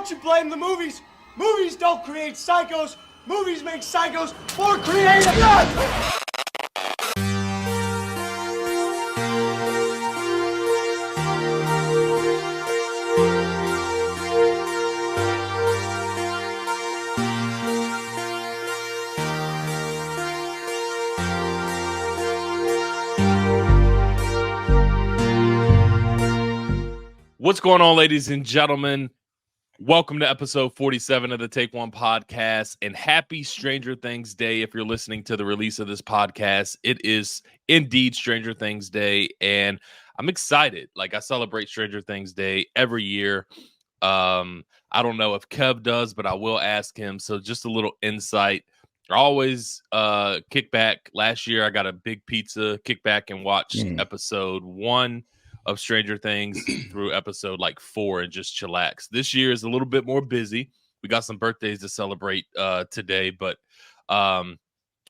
Don't you blame the movies. Movies don't create psychos. Movies make psychos more creative. What's going on, ladies and gentlemen? Welcome to episode 47 of the Take One podcast, and happy Stranger Things Day if you're listening to the release of this podcast. It is indeed Stranger Things Day, and I'm excited. Like, I celebrate Stranger Things Day every year. I don't know if Kev does, but I will ask him. So just a little insight. I always kick back. Last year, I got a big pizza, kick back and watch episode 1 of Stranger Things through episode 4 and just chillax. This year is a little bit more busy. We got some birthdays to celebrate today, but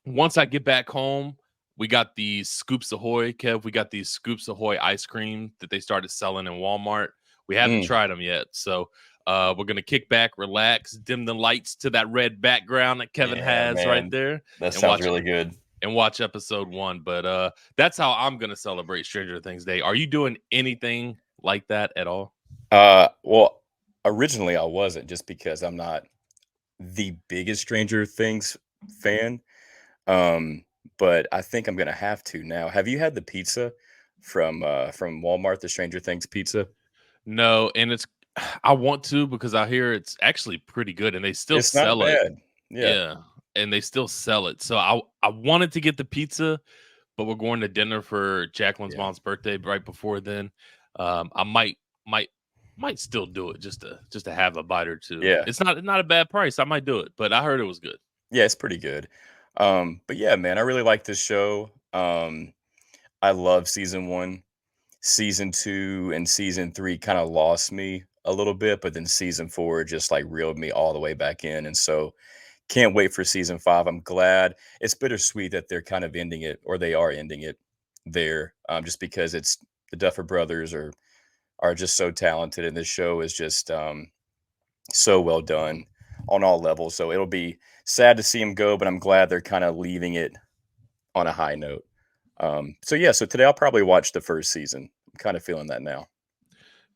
once I get back home, we got these Scoops Ahoy, Kev. We got these Scoops Ahoy ice cream that they started selling in Walmart. We haven't tried them yet, so we're gonna kick back, relax, dim the lights to that red background that Kevin has right there. That sounds really good. And watch episode 1. But that's how I'm going to celebrate Stranger Things Day. Are you doing anything like that at all? Well, originally I wasn't, just because I'm not the biggest Stranger Things fan. But I think I'm going to have to now. Have you had the pizza from Walmart, the Stranger Things pizza? No, and I want to, because I hear it's actually pretty good, and they still sell it. Yeah. And they still sell it. So I wanted to get the pizza, but we're going to dinner for Jacqueline's mom's birthday right before then. I might still do it just to have a bite or two. Yeah. It's not a bad price. I might do it, but I heard it was good. Yeah, it's pretty good. But yeah, man, I really like this show. I love season 1. Season 2 and season 3 kind of lost me a little bit, but then season 4 just reeled me all the way back in. And so can't wait for season 5. I'm glad. It's bittersweet that they're kind of ending it, or they are ending it there, just because it's the Duffer Brothers are just so talented, and this show is just so well done on all levels. So it'll be sad to see them go, but I'm glad they're kind of leaving it on a high note. So today I'll probably watch the first season. I'm kind of feeling that now.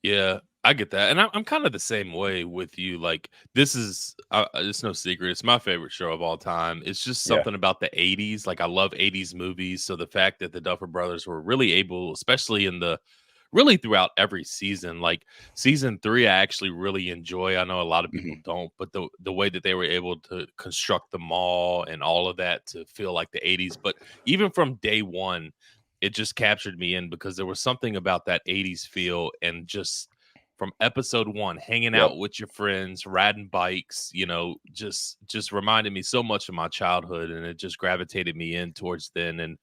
Yeah, I get that. And I'm kind of the same way with you. Like, this is, it's no secret, it's my favorite show of all time. It's just something about the 80s. Like, I love 80s movies. So the fact that the Duffer Brothers were really able, especially really throughout every season, like season 3, I actually really enjoy. I know a lot of people don't, but the way that they were able to construct the mall and all of that to feel like the 80s. But even from day 1, it just captured me in, because there was something about that 80s feel, and just from episode 1, hanging out with your friends, riding bikes, just reminded me so much of my childhood, and it just gravitated me in towards then. And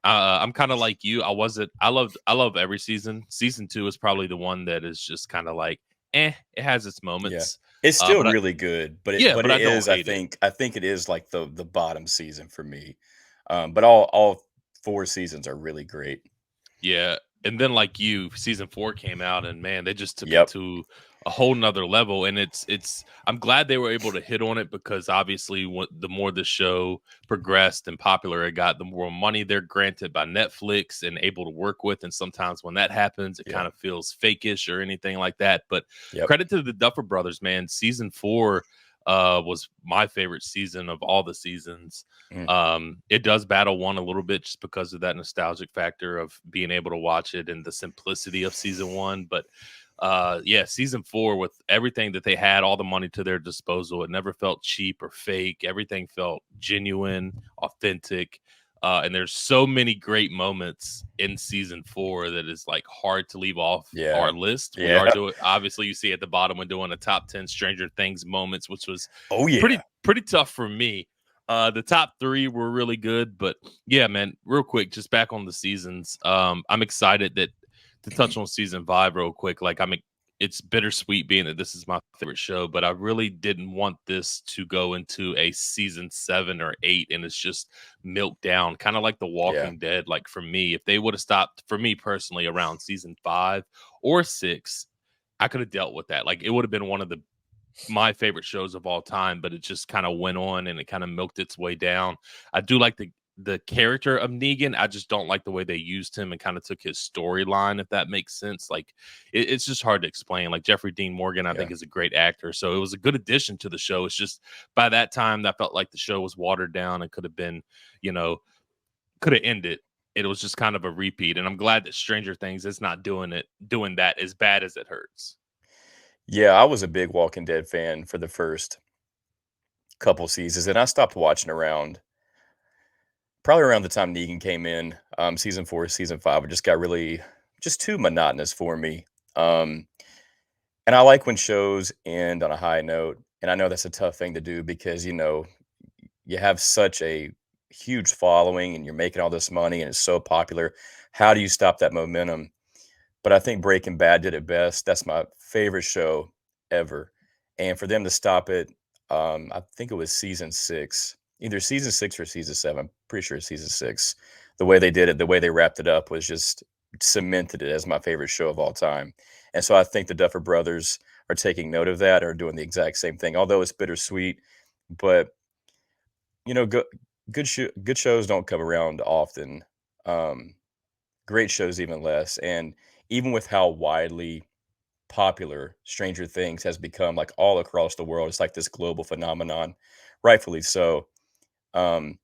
I'm kind of like you. I love every season. Season 2 is probably the one that is just kind of it has its moments. Yeah. It's still really good, but I think it is like the bottom season for me. But all 4 seasons are really great. Yeah. And then, like you, season 4 came out, and man, they just took it to a whole nother level. And I'm glad they were able to hit on it, because obviously the more the show progressed and popular it got, the more money they're granted by Netflix and able to work with. And sometimes when that happens, it kind of feels fakeish or anything like that. But credit to the Duffer Brothers, man. Season 4 was my favorite season of all the seasons. It does battle 1 a little bit, just because of that nostalgic factor of being able to watch it and the simplicity of season 1. But season 4, with everything that they had, all the money to their disposal, it never felt cheap or fake. Everything felt genuine, authentic. And there's so many great moments in season 4 that is hard to leave off our list. We are doing, obviously, you see at the bottom, we're doing a top 10 Stranger Things moments, which was pretty tough for me. The top 3 were really good, but yeah, man, real quick, just back on the seasons. I'm excited to touch on season 5 real quick. It's bittersweet being that this is my favorite show, but I really didn't want this to go into a season 7 or 8 and it's just milked down, kind of like The Walking Dead. Like, for me, if they would have stopped, for me personally, around season 5 or 6, I could have dealt with that. Like, it would have been one of the my favorite shows of all time, but it just kind of went on and it kind of milked its way down. I do like the character of Negan. I just don't like the way they used him and kind of took his storyline, if that makes sense. Like it's just hard to explain. Like Jeffrey Dean Morgan, I think is a great actor. So it was a good addition to the show. It's just by that time I felt like the show was watered down and could have been, could have ended. It was just kind of a repeat. And I'm glad that Stranger Things is not doing that as bad as it hurts. Yeah, I was a big Walking Dead fan for the first couple seasons, and I stopped watching probably around the time Negan came in, season 4, season 5. It just got really just too monotonous for me. Um, and I like when shows end on a high note, and I know that's a tough thing to do because, you have such a huge following and you're making all this money and it's so popular. How do you stop that momentum? But I think Breaking Bad did it best. That's my favorite show ever. And for them to stop it, I think it was season 6, either season 6 or season 7. I'm pretty sure it's season 6. The way they did it, the way they wrapped it up was just cemented it as my favorite show of all time. And so I think the Duffer Brothers are taking note of that, or doing the exact same thing, although it's bittersweet. But, good shows don't come around often. Um, Great shows even less. And even with how widely popular Stranger Things has become, like all across the world, it's like this global phenomenon, rightfully so. Um,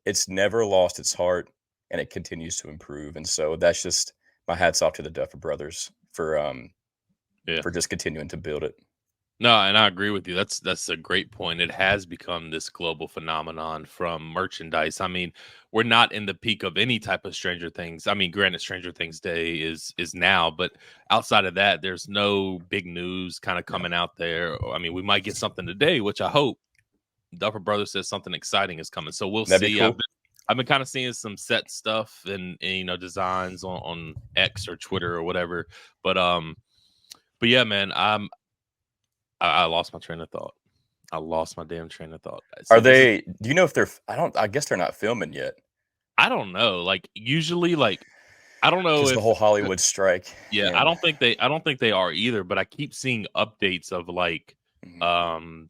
it's never lost its heart, and it continues to improve. And so that's just my hats off to the Duffer Brothers Yeah. for just continuing to build it. No, and I agree with you. That's a great point. It has become this global phenomenon from merchandise. I mean, we're not in the peak of any type of Stranger Things. I mean, granted, Stranger Things Day is now, but outside of that, there's no big news kind of Yeah. coming out there. I mean, we might get something today, which I hope Duffer Brothers says something exciting is coming. So we'll That'd be see. cool. I've been kind of seeing some set stuff and designs on X or Twitter or whatever. But yeah, man, I lost my train of thought. I lost my damn train of thought. Are So they? Do you know if they're? I guess they're not filming yet I don't know. Like usually, like I don't know because the if whole Hollywood strike. yeah, I And don't think they are either. But I keep seeing updates of like, Mhm.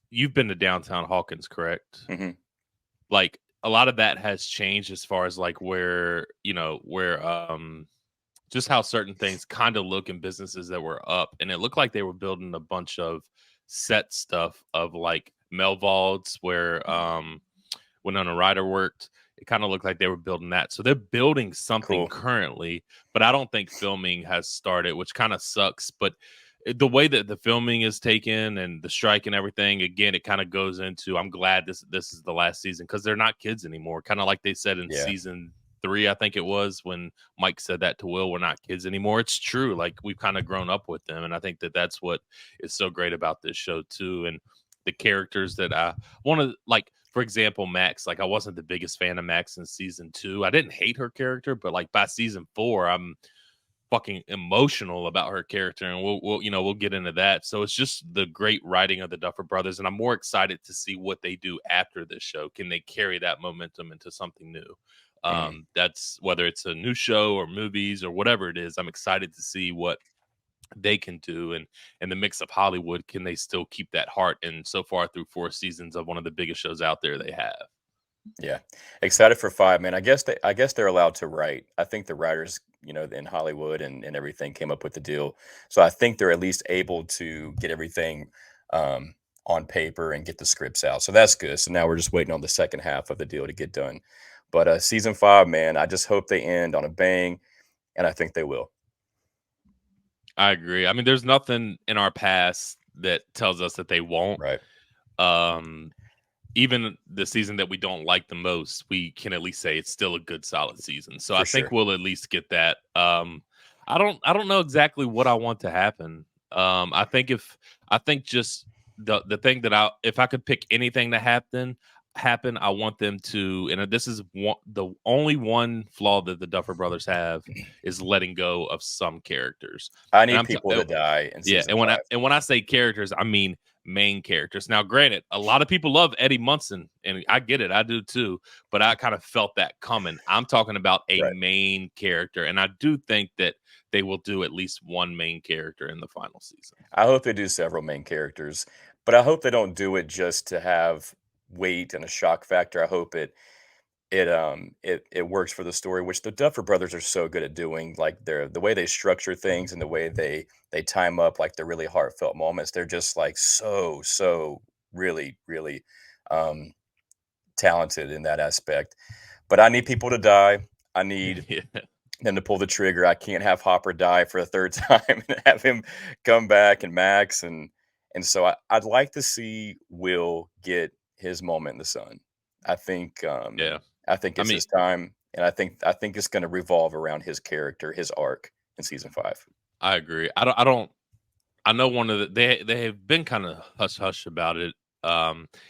you've been to downtown Hawkins, correct? Mhm. Like a lot of that has changed as far as like where just how certain things kind of look in businesses that were up, and it looked like they were building a bunch of set stuff of like Melvalds where Winona Ryder worked. It kind of looked like they were building that, so they're building something Cool. currently, but I don't think filming has started, which kind of sucks. But the way that the filming is taken and the strike and everything, again, it kind of goes into I'm glad this is the last season because they're not kids anymore. Kind of like they said in Yeah. season 3, I think it was, when Mike said that to Will, we're not kids anymore. It's true. Like we've kind of grown up with them. And I think that that's what is so great about this show too. And the characters that I want to, like, for example, Max, like I wasn't the biggest fan of Max in season 2. I didn't hate her character, but like by season 4, I'm fucking emotional about her character, and we'll get into that. So it's just the great writing of the Duffer Brothers, and I'm more excited to see what they do after this show. Can they carry that momentum into something new? Mhm. That's whether it's a new show or movies or whatever it is. I'm excited to see what they can do, and in the mix of Hollywood, can they still keep that heart? And so far through 4 seasons of one of the biggest shows out there, they have. Yeah, excited for 5, man. I guess they're allowed to write. I think the writers, in Hollywood and everything came up with the deal. So I think they're at least able to get everything on paper and get the scripts out. So that's good. So now we're just waiting on the second half of the deal to get done. But season 5, man, I just hope they end on a bang, and I think they will. I agree. I mean, there's nothing in our past that tells us that they won't. Right. Even the season that we don't like the most, we can at least say it's still a good, solid season. So For I think sure. we'll at least get that. I don't know exactly what I want to happen. I think just the thing that if I could pick anything to happen, I want them to, and this is the only one flaw that the Duffer Brothers have is letting go of some characters. I And need people to die in yeah, season 5. and when I say characters, I mean main characters. Now, granted, a lot of people love Eddie Munson, and I get it, I do too, but I kind of felt that coming. I'm talking about a Right. main character, and I do think that they will do at least one main character in the final season. I hope they do several main characters, but I hope they don't do it just to have weight and a shock factor. I hope it works for the story, which the Duffer Brothers are so good at doing. Like the way they structure things and the way they time up like the really heartfelt moments. They're just like so really really um, talented in that aspect. But I need people to die. I need Yeah. them to pull the trigger. I can't have Hopper die for a third time and have him come back and Max and so I'd like to see Will get his moment in the sun. I think Yeah. I think I it's mean, his time, and I think it's going to revolve around his character, his arc in season 5. I agree. I don't I know one of the they have been kind of hush hush about it.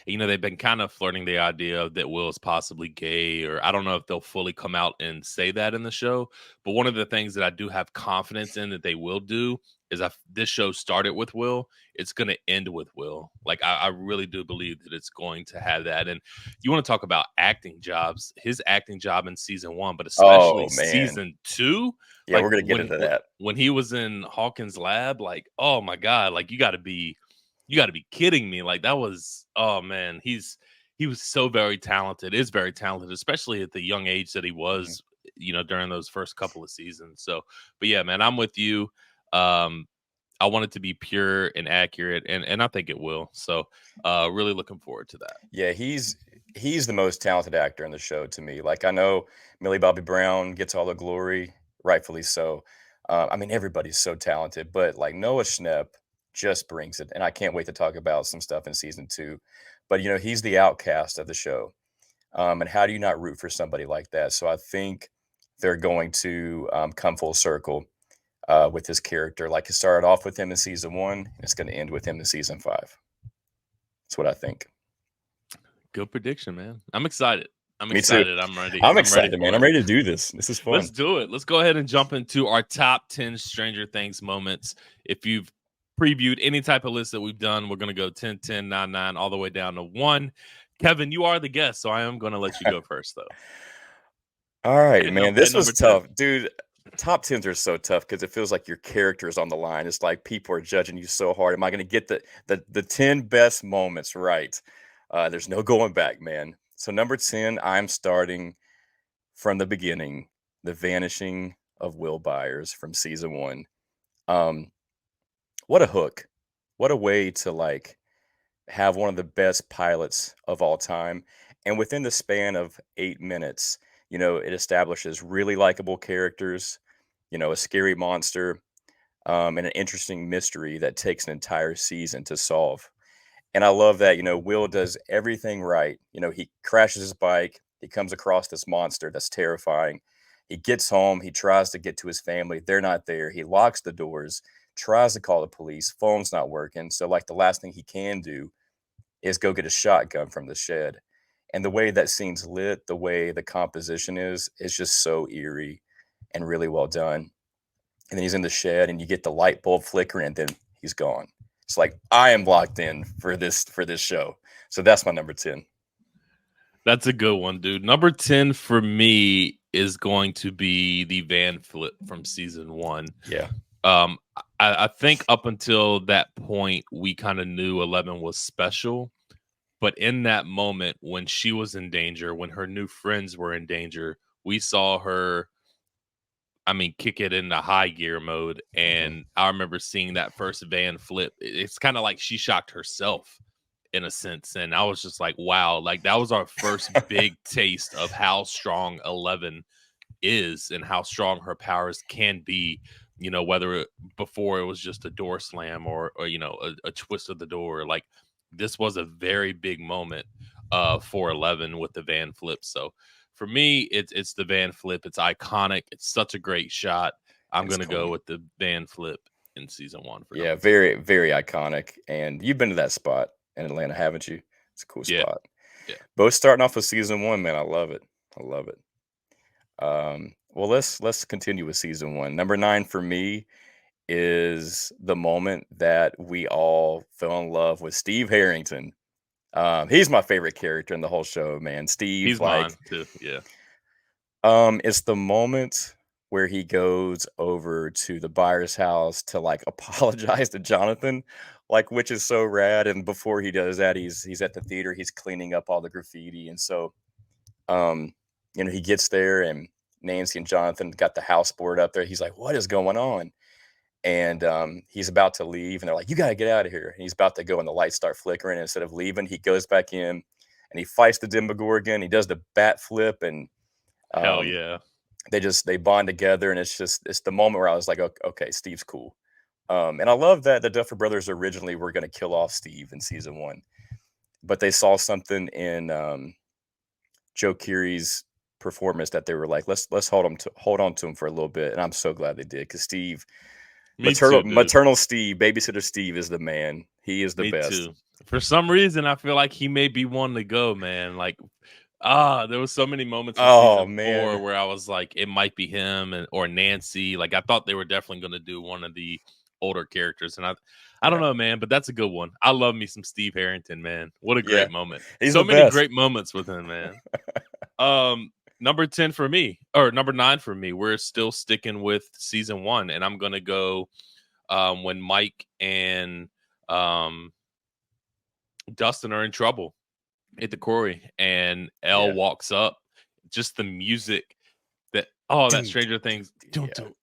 They've been kind of flirting the idea that Will is possibly gay, or I don't know if they'll fully come out and say that in the show. But one of the things that I do have confidence in that they will do is this show started with Will, it's going to end with Will. Like I really do believe that it's going to have that. And you want to talk about acting jobs? His acting job in season 1, but especially Oh man, season 2, yeah, like we're gonna get into that. when he was in Hawkins' lab, like, oh my god, like you got to be kidding me. Like that was, oh man, he was so very talented, is very talented, especially at the young age that he Mhm. was, during those first couple of seasons. So, but yeah, man, I'm with you. Um, I want it to be pure and accurate, and I think it will. So, really looking forward to that. Yeah, he's the most talented actor in the show to me. Like I know Millie Bobby Brown gets all the glory, rightfully so. I mean, everybody's so talented, but like Noah Schnapp just brings it, and I can't wait to talk about some stuff in season 2. But he's the outcast of the show, and how do you not root for somebody like that? So I think they're going to come full circle with his character. Like it started off with him in season 1, and it's going to end with him in season 5. That's what I think. Good prediction, man. I'm excited. I'm Me too. excited. I'm ready. I'm I'm ready excited, man. for I'm it. ready to do this. This is Let's fun. do it. Let's go ahead and jump into our top 10 Stranger Things moments. If you've previewed any type of list that we've done, we're going to go 10, 10, 9, 9, all the way down to 1. Kevin, you are the guest, so I am going to let you go first, though. All right, At, man. at This was number 10. tough, dude. Top tens are so tough because it feels like your character is on the line. It's like people are judging you so hard. Am I going to get the 10 best moments right? There's no going back, man. So number 10, I'm starting from the beginning, the vanishing of Will Byers from season 1. Um, what a hook! What a way to like have one of the best pilots of all time. And within the span of 8 minutes, it establishes really likable characters, a scary monster, and an interesting mystery that takes an entire season to solve. And I love that, Will does everything right. He crashes his bike, he comes across this monster that's terrifying. He gets home, he tries to get to his family. They're not there. He locks the doors, tries to call the police, phone's not working. So, like, the last thing he can do is go get a shotgun from the shed. And the way that scene's lit, the way the composition is just so eerie and really well done. And then he's in the shed and you get the light bulb flickering and then he's gone. It's like I am locked in for this show. So that's my number 10. That's a good one, dude. Number 10 for me is going to be the van flip from season 1. Yeah. I think up until that point, we kind of knew 11 was special. But in that moment, when she was in danger, when her new friends were in danger, we saw her, kick it into high gear mode. Mhm. And I remember seeing that first van flip. It's kind of like she shocked herself in a sense. And I was just like, wow, like that was our first big taste of how strong 11 is and how strong her powers can be. Before it was just a door slam or a twist of the door. Like this was a very big moment for 11 with the van flip. So for me, it's the van flip. It's iconic. It's such a great shot. I'm It's gonna go clean. with the van flip in season 1 for Yeah, number 10. very, very iconic. And you've been to that spot in Atlanta, haven't you? It's a cool Yeah, spot. yeah. Both starting off with season 1, man. I love it. I love it. Well, let's continue with season 1. Number 9 for me is the moment that we all fell in love with Steve Harrington. He's my favorite character in the whole show, man. Steve, He's mine too. Yeah. it's the moment where he goes over to the buyer's house to like apologize to Jonathan, like which is so rad. And before he does that, he's at the theater, he's cleaning up all the graffiti, and so um, he gets there and Nancy and Jonathan got the house board up there. He's like, "What is going on?" And he's about to leave, and they're like, "You got to get out of here." And he's about to go, and the lights start flickering. And instead of leaving, he goes back in and he fights the Demogorgon. He does the bat flip, and Hell um, yeah. they bond together. And it's the moment where I was like, okay, Steve's cool. And I love that the Duffer Brothers originally were going to kill off Steve in season 1, but they saw something in Joe Keery's performance that they were like, let's hold on to him for a little bit. And I'm so glad they did, because Steve, Me too, dude. maternal Steve, babysitter Steve is the man. He is the Me best. too. For some reason, I feel like he may be one to go, man. Like, there was so many moments in season 4 where I was like, it might be him or Nancy. Like, I thought they were definitely going to do one of the older characters, and I don't know, man, but that's a good one. I love me some Steve Harrington, man. What a great moment. He's so the many best. great moments with him, man. Number 10 for me, or number 9 for me, we're still sticking with season 1, and I'm going to go when Mike and Dustin are in trouble at the quarry, and Elle walks up. Just the music that that Stranger Things.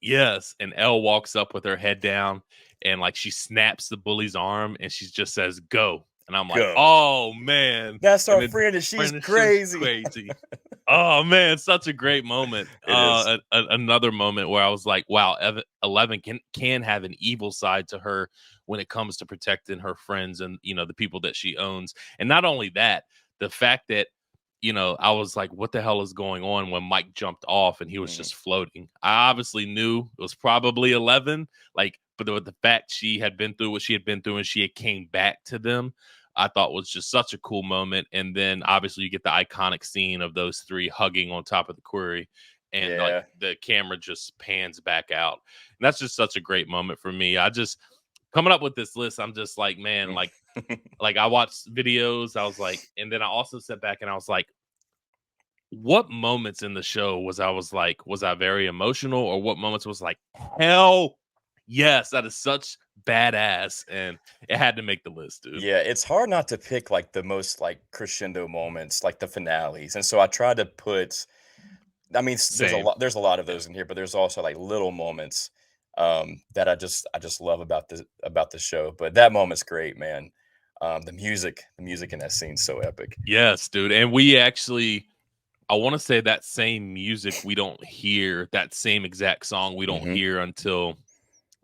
Yes, and Elle walks up with her head down, and like she snaps the bully's arm, and she just says "Go," and I'm like, "Oh man, that's our friend, and she's crazy." Oh man, such a great moment. Another moment where I was like, "Wow, 11 can have an evil side to her when it comes to protecting her friends and the people that she owns." And not only that, the fact that I was like, what the hell is going on when Mike jumped off and he was just floating? I obviously knew it was probably 11, but with the fact she had been through what she had been through and she had came back to them, I thought was just such a cool moment. And then obviously you get the iconic scene of those 3 hugging on top of the quarry, and like the camera just pans back out. And that's just such a great moment for me. I just coming up with this list, I'm just like, man, like I watched videos, I was like, and then I also sat back and I was like, what moments in the show was I very emotional, or what moments was like, hell yes, that is such badass, and it had to make the list, dude. Yeah, it's hard not to pick like the most like crescendo moments, like the finales. And so I tried to put, I mean, there's a lot of those in here, but there's also like little moments that I just love about the show. But that moment's great, man. The music in that scene's so epic. Yes, dude. And we actually, I want to say that same music we don't hear, that same exact song we don't hear until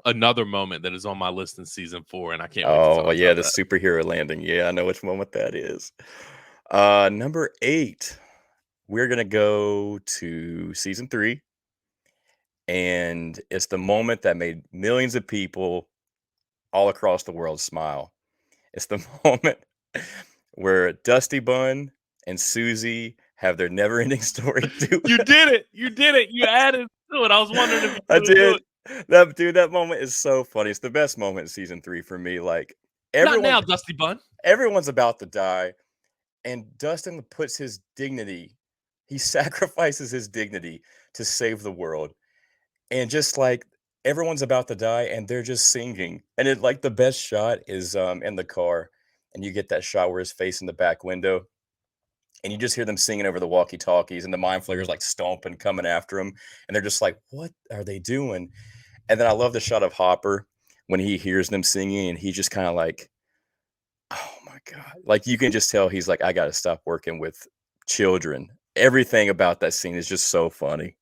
another moment that is on my list in season 4, and I can't wait to talk about the that. superhero landing. Yeah, I know which moment that is. Number 8, we're gonna go to season 3, and it's the moment that made millions of people all across the world smile. It's the moment where Dusty Bun and Susie have their never-ending story. You did it. You added to it. I was wondering if you I did it. That moment is so funny. It's the best moment in season 3 for me. Like Not now, Dusty Bun. Everyone's about to die, and Dustin puts his dignity. He sacrifices his dignity to save the world, and just like everyone's about to die, and they're just singing. And it like the best shot is in the car, and you get that shot where his face in the back window, and you just hear them singing over the walkie-talkies, and the mind flayers like stomping, coming after him, and they're just like, "What are they doing?" And then I love the shot of Hopper when he hears them singing, and he just kind of like, oh my God. Like you can just tell he's like, I got to stop working with children. Everything about that scene is just so funny.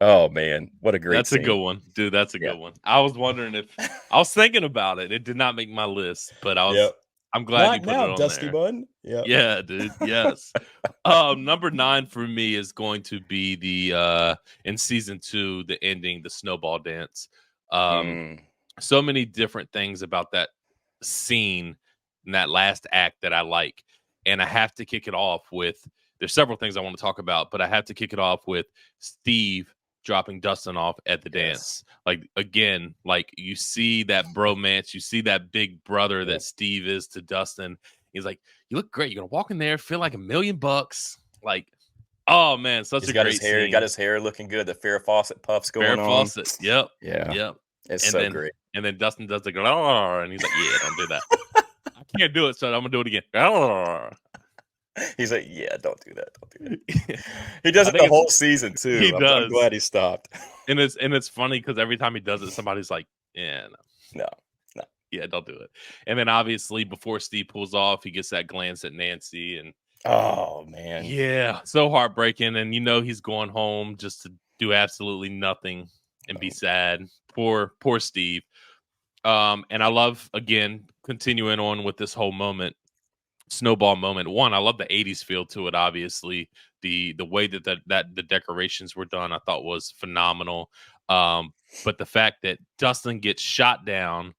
Oh man, what a great scene. A good one, dude. That's a good one. I was wondering if I was thinking about it. It did not make my list, but I'm glad you put it on Dusty there. Bun. Yeah, dude. Yes. Number 9 for me is going to be the in season 2, the ending, the snowball dance. So many different things about that scene in that last act that I like. And I have to kick it off with, there's several things I want to talk about, but I have to kick it off with Steve dropping Dustin off at the dance. Like, again, like you see that bromance, you see that big brother that Steve is to Dustin. He's like, you look great. You're gonna walk in there, feel like $1,000,000. Like, oh man, such He's a got great his hair. scene. He got his hair looking good. The Farrah Fawcett puffs going Farrah on. Fawcett. Yep. Yeah. Yep. It's And so then great. and then Dustin does the "Grrr," and he's like, yeah, don't do that. I can't do it, so I'm gonna do it again. "Grrr." He's like, yeah, don't do that. Don't do that. He does I it think the it's- whole season too. he I'm does. glad he stopped. And it's funny because every time he does it, somebody's like, yeah, No. yeah, don't do it. And then obviously before Steve pulls off, he gets that glance at Nancy, and Oh man. yeah, so heartbreaking. And you know he's going home just to do absolutely nothing and be sad. Poor Steve. And I love, again, continuing on with this whole moment, snowball moment. One, I love the 80s feel to it, obviously. The way that the decorations were done, I thought was phenomenal. But the fact that Dustin gets shot down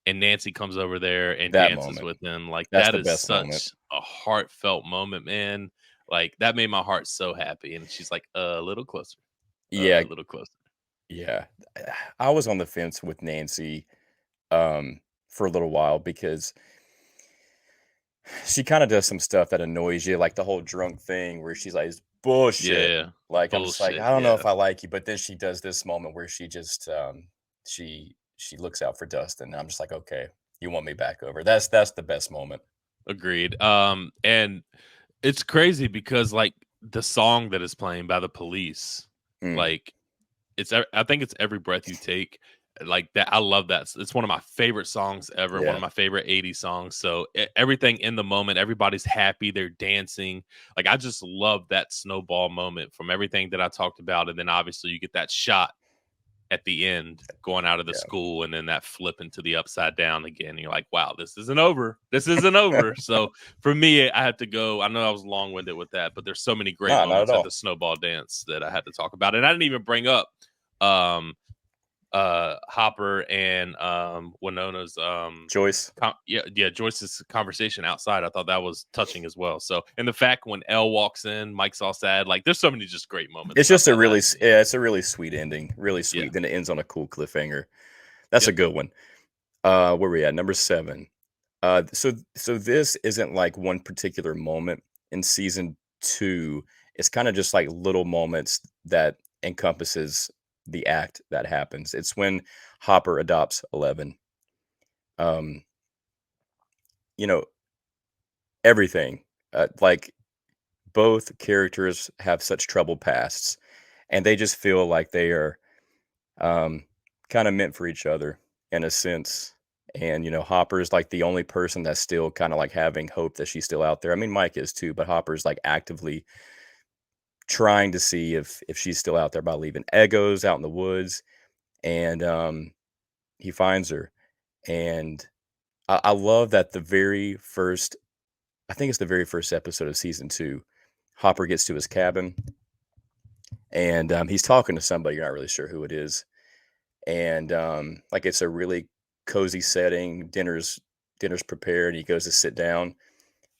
and Nancy comes over there and That dances moment. with him, like That's that the is best such moment. a heartfelt moment, man. Like that made my heart so happy. And she's like, a little closer. Yeah. A little closer. Yeah. I was on the fence with Nancy for a little while because she kind of does some stuff that annoys you, like the whole drunk thing where she's like, it's bullshit. Yeah. Like, I'm just like, Bullshit, I don't know yeah. if I like you, but then she does this moment where she just she looks out for Dustin. And I'm just like, okay, you want me back over. That's the best moment. Agreed. And it's crazy because like the song that is playing by the Police, like I think it's Every Breath You Take. Like that, I love that. It's one of my favorite songs ever. One of my favorite 80s songs. So everything in the moment, everybody's happy, they're dancing. Like I just love that snowball moment from everything that I talked about. And then obviously you get that shot at the end going out of the school, and then that flip into the upside down again. And you're like, wow, this isn't over. This isn't over. So for me, I have to go. I know I was long-winded with that, but there's so many great moments at the snowball dance that I had to talk about. And I didn't even bring up Hopper and Winona's Joyce. Joyce's conversation outside. I thought that was touching as well. So, and the fact when Elle walks in, Mike's all sad. Like there's so many just great moments. It's just a really it's a really sweet ending. Really sweet. Yeah. Then it ends on a cool cliffhanger. That's a good one. Where we at? Number 7. So this isn't like one particular moment in season 2. It's kind of just like little moments that encompasses the act that happens. It's when Hopper adopts 11. You know, everything. Like both characters have such troubled pasts, and they just feel like they are kind of meant for each other in a sense. And Hopper is like the only person that's still kind of like having hope that she's still out there. I mean, Mike is too, but Hopper's like actively trying to see if she's still out there by leaving Egos out in the woods, and he finds her. And I love that the very first, I think it's the very first episode of season 2, Hopper gets to his cabin, and he's talking to somebody. You're not really sure who it is, and like it's a really cozy setting. Dinner's prepared. He goes to sit down,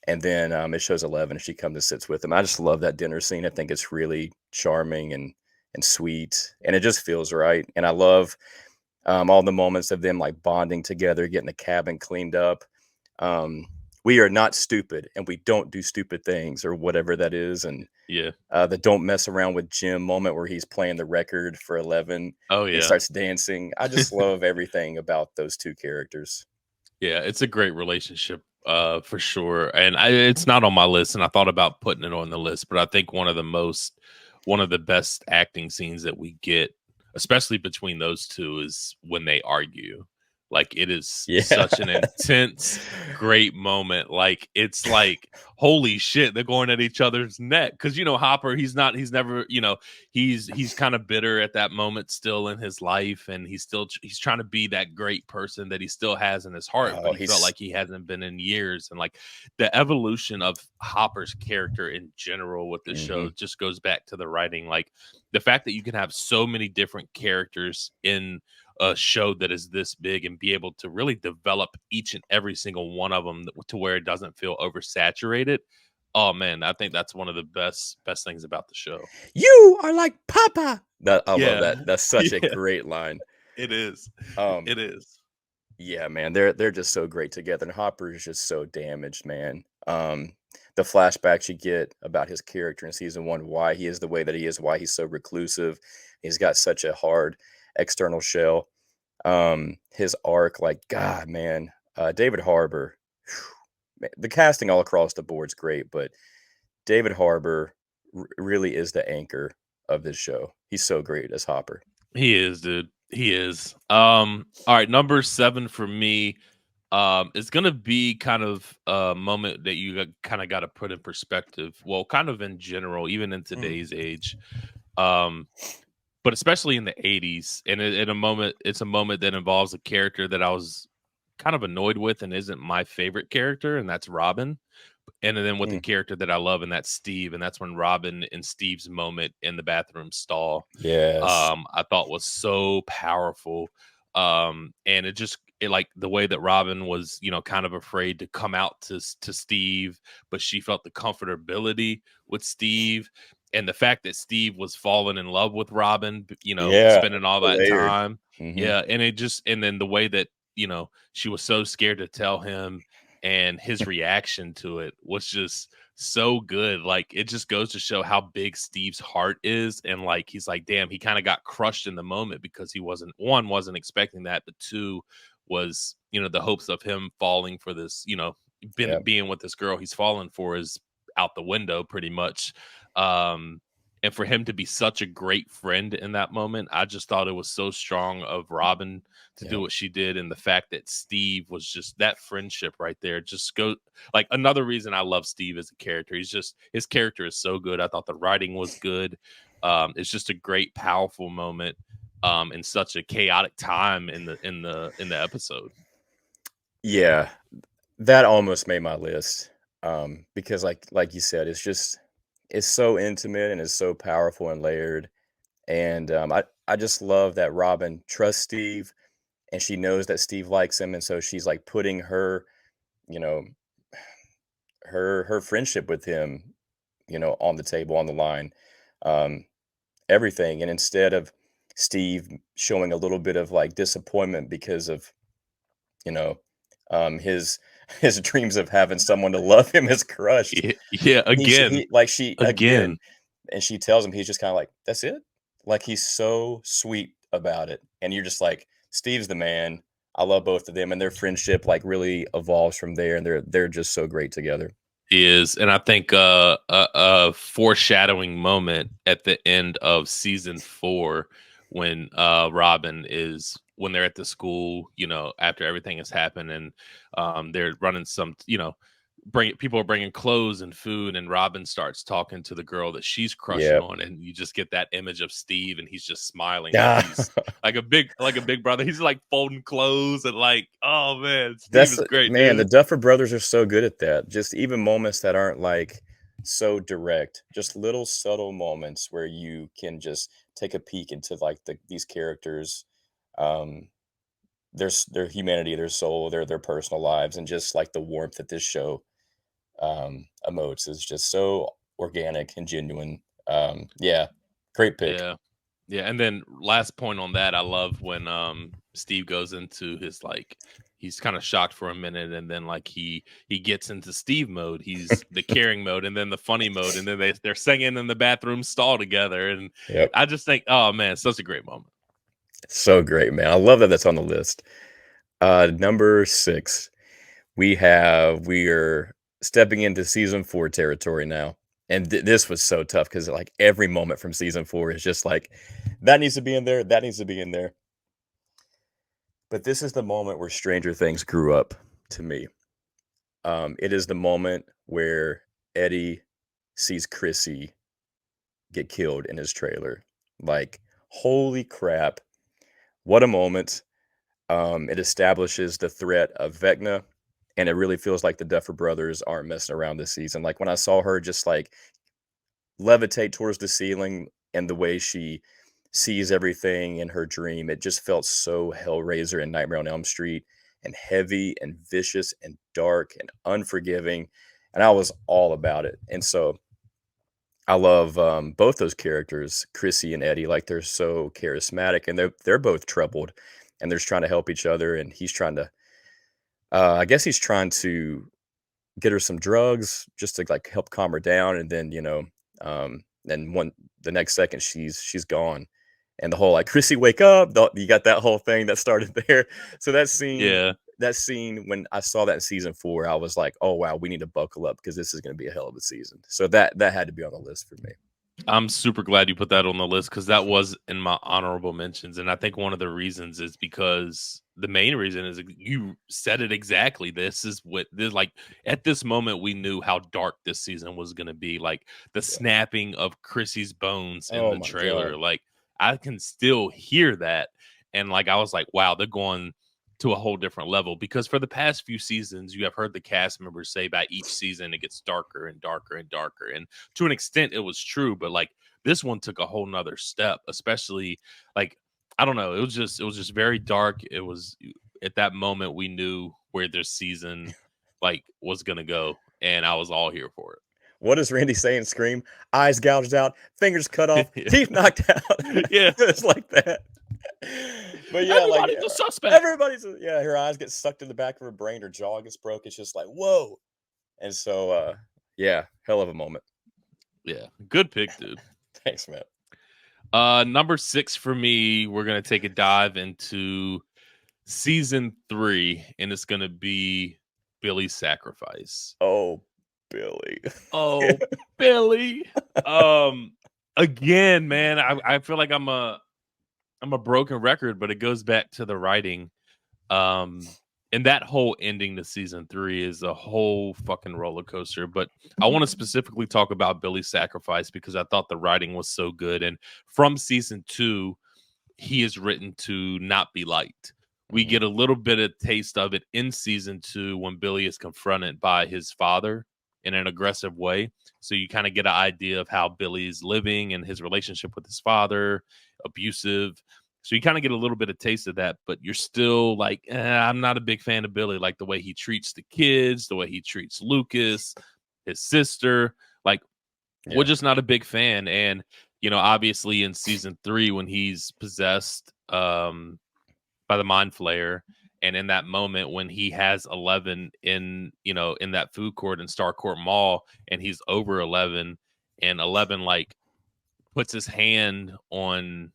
and then it shows 11, and she comes and sits with him. I just love that dinner scene. I think it's really charming and sweet, and it just feels right. And I love all the moments of them like bonding together, getting the cabin cleaned up. We are not stupid, and we don't do stupid things, or whatever that is. And the don't mess around with Jim moment where he's playing the record for 11. Oh yeah, he starts dancing. I just love everything about those two characters. Yeah, it's a great relationship for sure. And it's not on my list, and I thought about putting it on the list, but I think one of the best acting scenes that we get, especially between those two, is when they argue. Like it is such an intense, great moment. Like it's like, holy shit, they're going at each other's neck. Because Hopper, he's never, he's kind of bitter at that moment still in his life, and he's trying to be that great person that he still has in his heart, but he felt like he hasn't been in years. And like the evolution of Hopper's character in general with this show just goes back to the writing. Like the fact that you can have so many different characters in a show that is this big and be able to really develop each and every single one of them to where it doesn't feel oversaturated. Oh man, I think that's one of the best things about the show. You are like Papa. I love Yeah. that. That's such a Yeah, great line. it is. Um, It is. yeah, man, they're just so great together, and Hopper is just so damaged, man. The flashbacks you get about his character in season one, why he is the way that he is, why he's so reclusive. He's got such a hard external shell. His arc, like God, man, David Harbour, man, the casting all across the board is great, but David Harbour really is the anchor of this show. He's so great as Hopper. He is, dude. He is. All right, number 7 for me, is gonna be kind of a moment that you kind of got to put in perspective. Well, kind of in general, even in Mm. today's age, um, but especially in the '80s, and in a moment, it's a moment that involves a character that I was kind of annoyed with and isn't my favorite character, and that's Robin. And then with the Mm. character that I love, and that's Steve, and that's when Robin and Steve's moment in the bathroom stall, Yes. I thought was so powerful. And it like the way that Robin was, kind of afraid to come out to Steve, but she felt the comfortability with Steve, and the fact that Steve was falling in love with Robin, Yeah. spending all So that layered. time. Hmm. Yeah, and then the way that she was so scared to tell him, and his reaction to it was just so good. Like, it just goes to show how big Steve's heart is. And like, he's like, damn, he kind of got crushed in the moment because he wasn't expecting that, but two was, the hopes of him falling for this, Yeah. being with this girl he's fallen for is out the window pretty much. Um, and for him to be such a great friend in that moment, I just thought it was so strong of Robin to do Yeah. what she did, and the fact that Steve was just that friendship right there. Just go like another reason I love Steve as a character. His character is so good. I thought the writing was good. It's just a great, powerful moment in such a chaotic time in the episode. Yeah. That almost made my list. Because like you said, it's so intimate and it's so powerful and layered. And I just love that Robin trusts Steve and she knows that Steve likes him. And so she's like putting her, you know, her friendship with him, on the table, on the line. Um, Everything. And instead of Steve showing a little bit of like disappointment because of, you know, his his dreams of having someone to love him is crushed. Yeah, yeah, again, She again, again. and she tells him, he's just kind of like, that's it. Like, he's so sweet about it, and you're just like, Steve's the man. I love both of them, and their friendship like really evolves from there, and they're just so great together. Is, and I think a foreshadowing moment at the end of season 4 when Robin is when they're at the school, after everything has happened, and they're running some, people are bringing clothes and food, and Robin starts talking to the girl that she's crushing Yeah. on, and you just get that image of Steve, and he's just smiling like Yeah. he's like a big brother. He's like folding clothes and like, oh man, Steve is great, Man, the dude. Duffer Brothers are so good at that. Just even moments that aren't like so direct, just little subtle moments where you can just take a peek into like these characters, um, their humanity, their soul, their personal lives, and just like the warmth that this show emotes is just so organic and genuine. Yeah, great pick. Yeah. Yeah, and then last point on that, I love when Steve goes into his like he's kind of shocked for a minute, and then like he gets into Steve mode. He's the caring mode, and then the funny mode, and then they're singing in the bathroom stall together. And Yep, I just think, oh man, such a great moment. so great, man. I love that that's on the list. Number 6. We are stepping into season 4 territory now. And this was so tough because like every moment from season 4 is just like that needs to be in there, that needs to be in there. But this is the moment where Stranger Things grew up to me. It is the moment where Eddie sees Chrissy get killed in his trailer. Like, holy crap, what a moment. It establishes the threat of Vecna, and it really feels like the Duffer Brothers aren't messing around this season. Like, when I saw her just like levitate towards the ceiling and the way she sees everything in her dream, it just felt so Hellraiser and Nightmare on Elm Street and heavy and vicious and dark and unforgiving. And I was all about it. And so I love both those characters, Chrissy and Eddie. Like they're so charismatic, and they're both troubled, and they're just trying to help each other. And he's trying to, I guess he's trying to get her some drugs just to like help calm her down, and then then the next second she's gone, and the whole like Chrissy wake up. You got that whole thing that started there. So Yeah. that scene when I saw that in season 4, I was like, oh wow, we need to buckle up because this is going to be a hell of a season. So that had to be on the list for me. I'm super glad you put that on the list because that was in my honorable mentions. And I think one of the reasons is because the main reason is you said it exactly. This is what this like at this moment we knew how dark this season was going to be. Like the Yeah. snapping of Chrissy's bones in Oh the my trailer. god. Like I can still hear that. And like I was like, wow, they're going to a whole different level because for the past few seasons, you have heard the cast members say by each season it gets darker and darker and darker. And to an extent it was true, but like this one took a whole nother step, especially like I don't know, it was just very dark. It was at that moment we knew where this season like was gonna go, and I was all here for What does Randy say in Scream? Eyes gouged out, fingers cut off, it. teeth knocked out. Yeah. It's like that. But yeah, like Everybody's a suspect. her eyes get sucked in the back of her brain, her jaw gets broke. It's just like, whoa. And so yeah, hell of a moment. Yeah. Good pick, dude. Thanks, man. Number 6 for me, we're gonna take a dive into season 3, and it's gonna be Billy's Sacrifice. Oh, Billy. Oh, Billy. Again, man, I feel like I'm a broken record, but it goes back to the writing. Um, and that whole ending to season 3 is a whole fucking roller coaster. But I want to specifically talk about Billy's Sacrifice because I thought the writing was so good. And from season 2, he is written to not be liked. We Mhm. get a little bit of taste of it in season 2 when Billy is confronted by his father in an aggressive way. So you kind of get an idea of how Billy's living and his relationship with his father, abusive. So you kind of get a little bit of taste of that, but you're still like, I'm not a big fan of Billy. Like the way he treats the kids, the way he treats Lucas, his sister. Like we're Yeah. just not a big fan. And obviously in season 3 when he's possessed by the mind flayer, and in that moment when he has 11 in that food court in Starcourt Mall, and he's over 11, and 11 like puts his hand on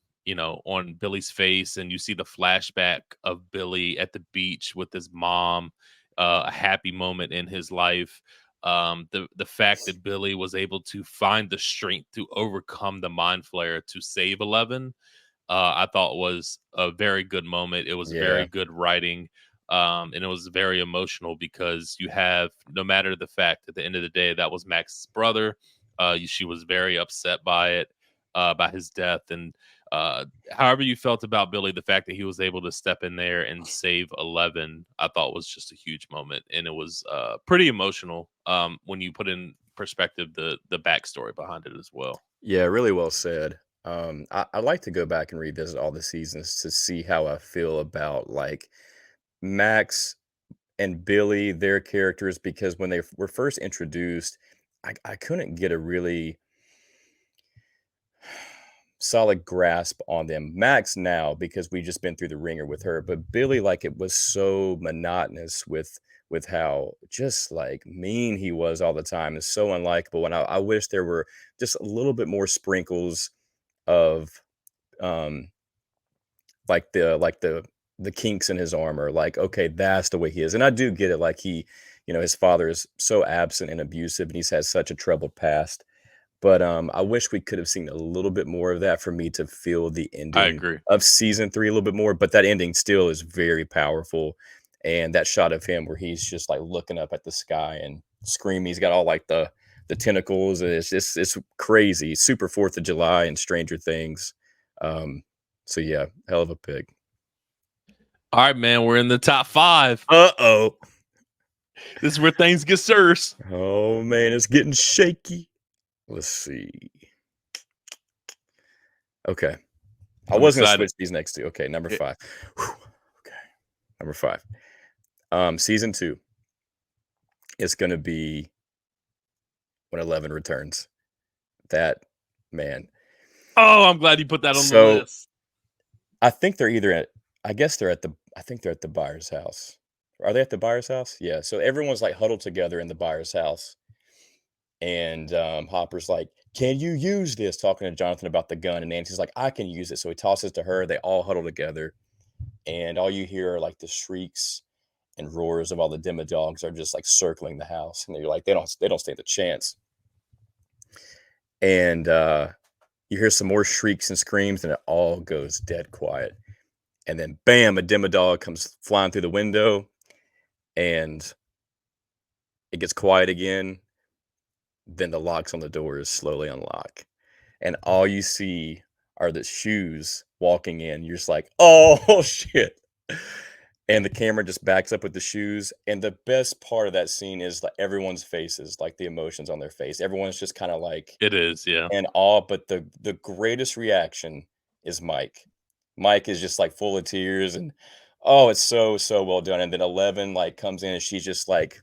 Billy's face, and you see the flashback of Billy at the beach with his mom, a happy moment in his life. The fact that Billy was able to find the strength to overcome the mind flare to save 11, I thought was a very good moment. It was Yeah. very good writing. And it was very emotional because you have, no matter the fact at the end of the day, that was Max's brother. She was very upset by it, by his death. And however you felt about Billy, the fact that he was able to step in there and save 11, I thought was just a huge moment. And it was pretty emotional when you put in perspective the backstory behind it as well. Yeah, really well said. I'd like to go back and revisit all the seasons to see how I feel about like Max and Billy, their characters, because when they were first introduced, I couldn't get a really solid grasp on them. Max now, because we just been through the ringer with her, but Billy, like it was so monotonous with how just like mean he was all the time and so unlikable. And I wish there were just a little bit more sprinkles of um like the kinks in his armor. Like, okay, that's the way he is. And I do get it. Like his father is so absent and abusive, and he's had such a troubled past. But I wish we could have seen a little bit more of that for me to feel the I ending agree. of season 3 a little bit more. But that ending still is very powerful. And that shot of him where he's just like looking up at the sky and screaming, he's got all like the tentacles. And it's crazy. Super 4th of July and Stranger Things. Um, so yeah, hell of a pick. All right, man, we're in the top 5. Uh-oh. This is where things get serious. Oh man, it's getting shaky. Let's see. Okay. I I'm was gonna excited. switch these next two. Okay, number Eh, 5. Whew. Okay. Number 5. Season 2. It's gonna be when 11 returns. That man. Oh, I'm glad you put that on the So list. I think they're either at. I guess they're at the. I think they're at the buyer's house. Are they at the buyer's house? Yeah. So everyone's like huddled together in the buyer's house, and Hopper's like, "Can you use this?" Talking to Jonathan about the gun, and Nancy's like, "I can use it." So he tosses it to her. They all huddle together, and all you hear are like the shrieks and roars of all the demodogs are just like circling the house, and you're like, they don't stand a chance. And you hear some more shrieks and screams, and it all goes dead quiet. And then, bam, a demodog comes flying through the window, and it gets quiet again. Then the locks on the doors slowly unlock, and all you see are the shoes walking in. You're just like, "Oh shit!" And the camera just backs up with the shoes. And the best part of that scene is like everyone's faces, like the emotions on their face. Everyone's just kind of like It is, yeah. in awe. But the greatest reaction is Mike. Mike is just like full of tears and oh, it's so well done. And then 11 like comes in and she's just like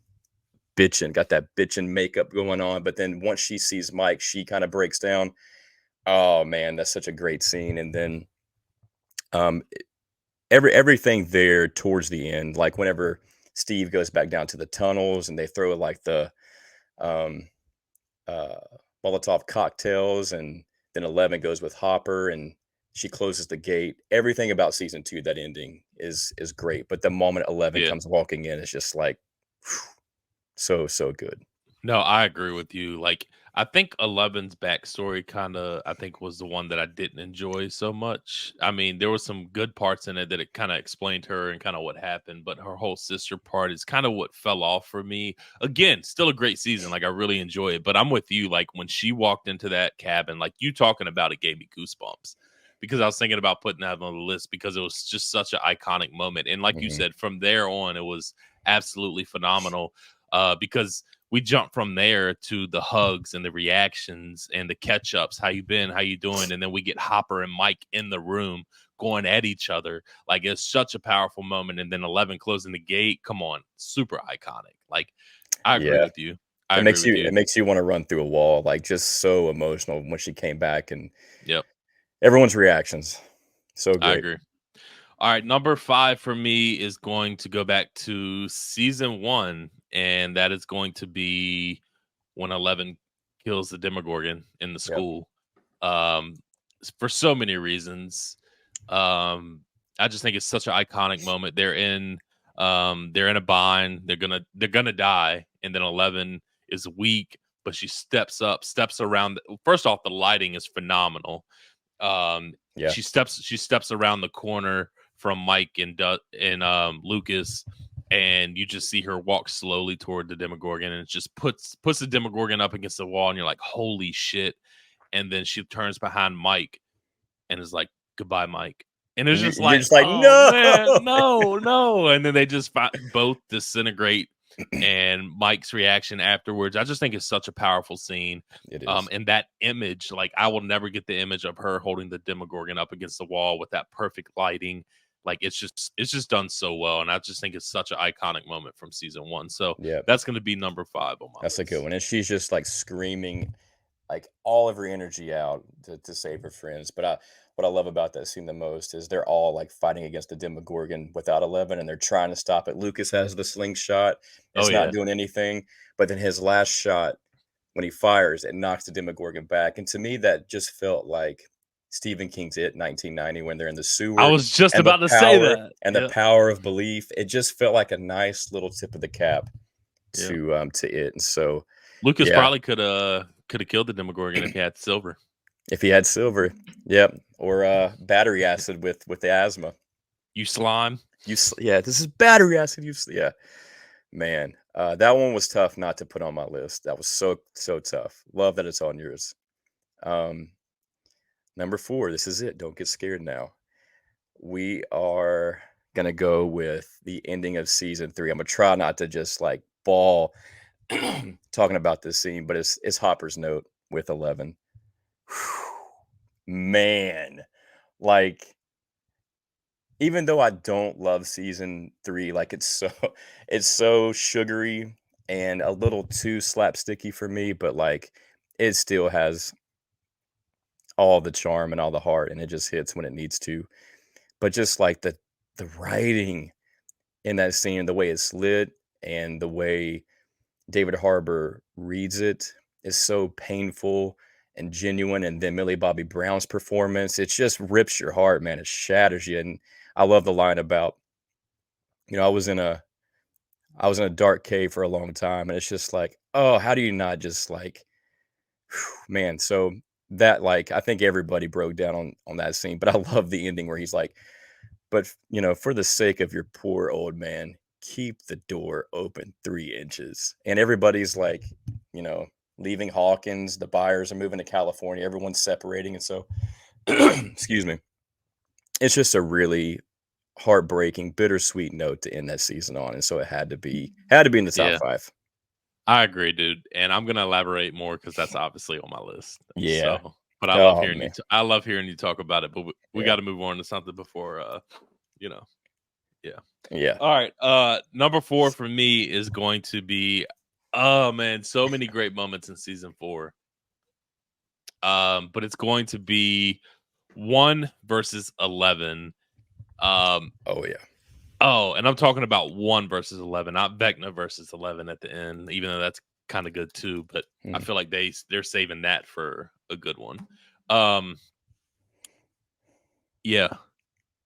bitching, got that bitching makeup going on. But then once she sees Mike, she kind of breaks down. Oh man, that's such a great scene. And then um everything there towards the end, like whenever Steve goes back down to the tunnels and they throw like the um uh Molotov cocktails, and then 11 goes with Hopper and she closes the gate. Everything about season 2, that ending is great, but the moment 11 Yeah. comes walking in, it's just like so good. No, I agree with you. Like, I think 11's backstory kind of, I think, was the one that I didn't enjoy so much. I mean, there was some good parts in it that it kind of explained her and kind of what happened, but her whole sister part is kind of what fell off for me. Again, still a great season. Like, I really enjoy it, but I'm with you. Like, when she walked into that cabin, like you talking about it gave me goosebumps because I was thinking about putting that on the list because it was just such an iconic moment. And like you Mhm. said, from there on, it was absolutely phenomenal because we jump from there to the hugs and the reactions and the catch ups. How you been? How you doing? And then we get Hopper and Mike in the room going at each other. Like it's such a powerful moment. And then 11 closing the gate. Come on, super iconic. Like I agree Yeah, with you. I it agree makes with you you. it makes you want to run through a wall, like just so emotional when she came back and Yep, everyone's reactions. So I great. agree. All right, number 5 for me is going to go back to season 1, and that is going to be when 11 kills the Demogorgon in the Yep. school. Um, for so many reasons. Um, I just think it's such an iconic moment. They're in a bind. They're gonna die, and then 11 is weak, but she steps up, steps around. First off, the lighting is phenomenal. Um, Yeah. she steps around the corner from Mike and Lucas, and you just see her walk slowly toward the Demogorgon, and it just puts the Demogorgon up against the wall, and you're like, holy shit! And then she turns behind Mike and is like, goodbye, Mike. And it's And just you're like, just like, oh "No!" man, no, no. And then they just both disintegrate. And Mike's reaction afterwards, I just think it's such a powerful scene. It is. And that image, like I will never get the image of her holding the Demogorgon up against the wall with that perfect lighting. Like it's just done so well. And I just think it's such an iconic moment from season 1. So Yeah, that's gonna be number 5 on my that's a good list. one, and she's just, like, screaming, like, all of her energy out to save her friends, but what I love about that scene the most is they're all, like, fighting against the Demogorgon without 11, and they're trying to stop it. Lucas has the slingshot. Oh It's not yeah. doing anything, but then his last shot, when he fires, it knocks the Demogorgon back, and to me, that just felt like Stephen King's It, 1990, when they're in the I sewer, was just and the about to say power that. and the Yeah. power of belief. It just felt like a nice little tip of the cap Yeah. to it, and so, Lucas yeah, probably could have killed the Demogorgon if he had silver. if he had silver, yep, or, battery acid with the asthma. You slime. Yeah, this is battery acid, yeah. Man, that one was tough not to put on my list. That was so tough. Love that it's on yours. Um, number 4, this is it, don't get scared now. We are gonna go with the ending of season 3. Imma try not to just, like, bawl talking about this scene, but it's Hopper's note with 11. Man, like, even though I don't love season 3, like, it's so it's so sugary and a little too slapsticky for me, but, like, it still has all the charm and all the heart, and it just hits when it needs to. But just like the writing in that scene, the way it's lit and the way David Harbour reads it is so painful and genuine. And then Millie Bobby Brown's performance, it just rips your heart, man. It shatters you. And I love the line about, I was in a dark cave for a long time, and it's just like, oh, how do you not just like, man? So that, like, I think everybody broke down on that scene, but I love the ending where he's like, but for the sake of your poor old man, keep the door open 3 inches. And everybody's like, you know, leaving Hawkins. The buyers are moving to California. Everyone's separating, and so, excuse me, it's just a really heartbreaking, bittersweet note to end that season on, and so it had to be in the top Yeah, 5. I agree, dude. And I'm gonna elaborate more because that's obviously on my list. Yeah. So, but I love Oh hearing man. I love hearing you talk about it. But we Yeah. got to move on to something before, you know. Yeah. Yeah. All right. Number 4 for me is going to be, oh man, so many great moments in season 4. But it's going to be 1 versus 11. Oh yeah. Oh, and I'm talking about 1 versus 11, not Vecna versus 11 at the end, even though that's kind of good too. But I Hmm. feel like they're saving that for a good one. Um, yeah,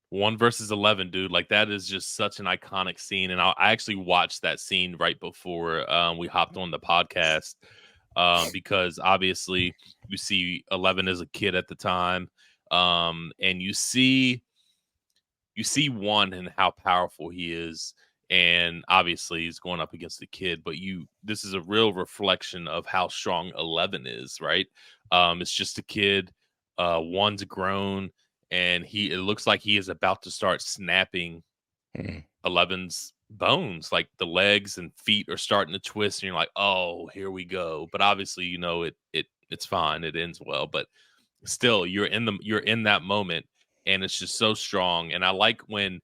1 versus 11, dude. Like that is just such an iconic scene, and I actually watched that scene right before we hopped on the podcast because obviously you see 11 as a kid at the time, and you see 1 and how powerful he is, and obviously he's going up against the kid, but this is a real reflection of how strong 11 is, right? It's just a kid. 1's grown, and it looks like he is about to start snapping Hmm. 11's bones, like the legs and feet are starting to twist, and you're like, oh, here we go. But obviously, it's fine, it ends well, but still you're in that moment, and it's just so strong. And I like when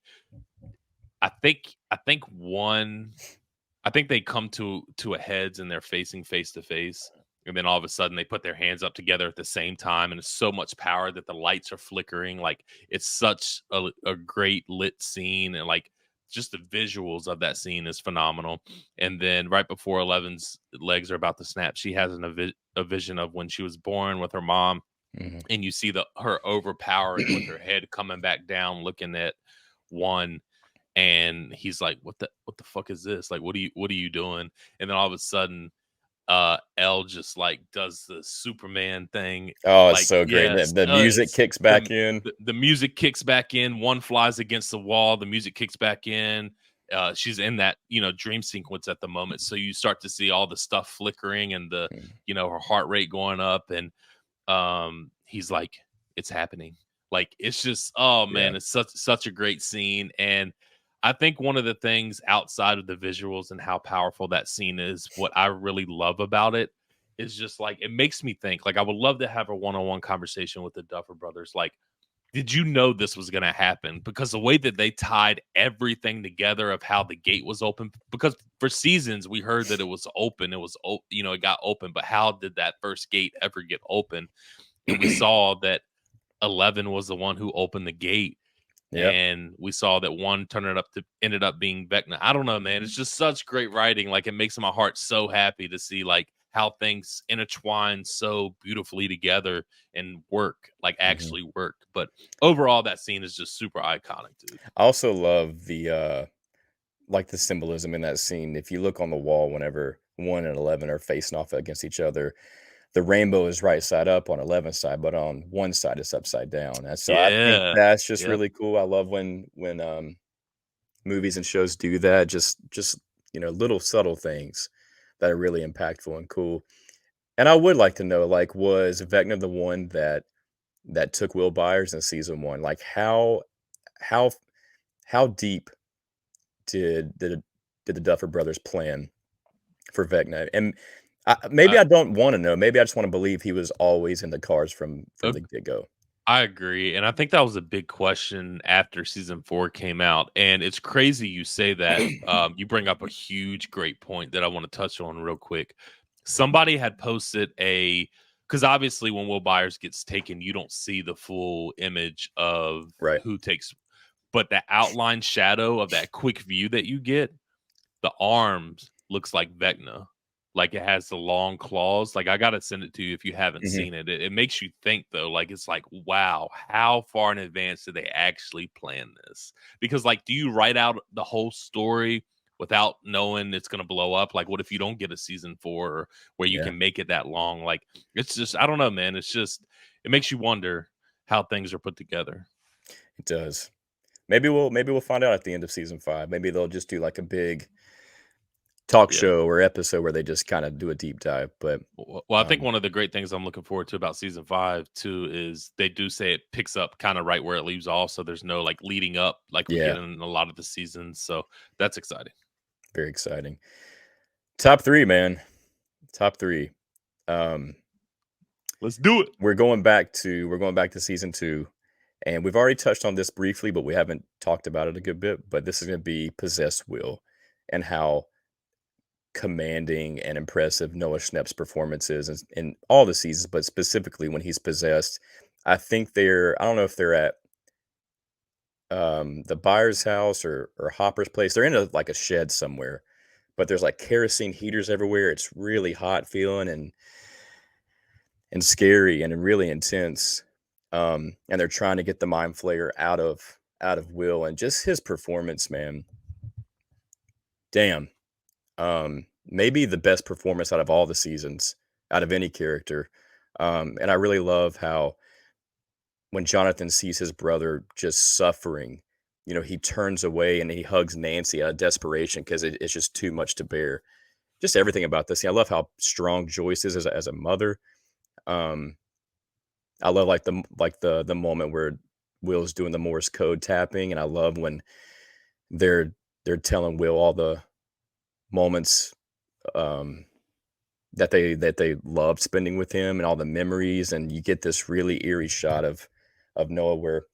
I think they come to a heads and they're facing face to face, and then all of a sudden they put their hands up together at the same time, and it's so much power that the lights are flickering. Like it's such a great lit scene, and like just the visuals of that scene is phenomenal. And then right before 11's legs are about to snap, she has a vision of when she was born with her mom, Hmm. and you see her overpowering with her head coming back down, looking at 1, and he's like, what the fuck is this? Like, what are you doing? And then all of a sudden, L just like does the Superman thing. Oh, it's Like, so great. The, yes, the music it's kicks back in. the music kicks back in. 1 flies against the wall. The music kicks back in. She's in that dream sequence at the moment, so you start to see all the stuff flickering and the Mm. her heart rate going up, and he's like, it's happening. Like it's just, oh Yeah. man, it's such a great scene. And I think one of the things outside of the visuals and how powerful that scene is, what I really love about it is just like it makes me think. Like I would love to have a one-on-one conversation with the Duffer Brothers. Like, did you know this was going to happen? Because the way that they tied everything together of how the gate was open, because for seasons we heard that it was open, it got open, but how did that first gate ever get open? And we saw that 11 was the one who opened the gate, Yep. and we saw that 1 ended up being Vecna. I don't know, man. It's just such great writing. Like it makes my heart so happy to see like how things intertwine so beautifully together and like Hmm. actually work. But overall, that scene is just super iconic, dude. I also love the like the symbolism in that scene. If you look on the wall, whenever 1 and 11 are facing off against each other, the rainbow is right side up on 11's side, but on 1 side it's upside down. And so I think Yeah. that's just Yep. really cool. I love when movies and shows do that. Just little subtle things that are really impactful and cool. And I would like to know, like, was Vecna the one that took Will Byers in season 1? Like, how how deep did the Duffer Brothers plan for Vecna? And maybe I, I don't want to know. Maybe I just want to believe he was always in the cards from uh, the get go. I agree. And I think that was a big question after season 4 came out. And it's crazy you say that. You bring up a huge, great point that I want to touch on real quick. Somebody had posted a because obviously when Will Byers gets taken, you don't see the full image of Right. who takes, but the outline shadow of that quick view that you get, the arms looks like Vecna. Like it has the long claws. Like I gotta send it to you if you haven't Mhm. seen it. It makes you think though. Like it's like, wow, how far in advance did they actually plan this? Because like, do you write out the whole story without knowing it's gonna blow up? Like, what if you don't get a season 4 where you Yeah, can make it that long? Like, it's just, I don't know, man. It's just, it makes you wonder how things are put together. it does. Maybe we'll find out at the end of season 5. Maybe they'll just do like a big talk Yeah. show or episode where they just kind of do a deep dive. But Well, I think one of the great things I'm looking forward to about season 5 too is they do say it picks up kind of right where it leaves off, so there's no like leading up like we yeah, get in a lot of the seasons. So that's exciting. very exciting. Top 3, man. Top 3. Um, Let's do it. we're going back to season 2, and we've already touched on this briefly, but we haven't talked about it a good bit. But this is going to be Possessed Will, and how commanding and impressive Noah Schnapp's performance is in all the seasons, but specifically when he's possessed. I think I don't know if they're at the Byers' house or Hopper's place. They're in like a shed somewhere, but there's like kerosene heaters everywhere. It's really hot feeling and scary and really intense. And they're trying to get the mind flayer out of Will, and just his performance, man. Damn. Maybe the best performance out of all the seasons, out of any character. And I really love how when Jonathan sees his brother just suffering, he turns away and he hugs Nancy out of desperation because it's just too much to bear. Just everything about this. I love how strong Joyce is as a mother. Um, I love the moment where Will's doing the Morse code tapping, and I love when they're telling Will all the moments um, that they loved spending with him and all the memories, and you get this really eerie shot of Noah where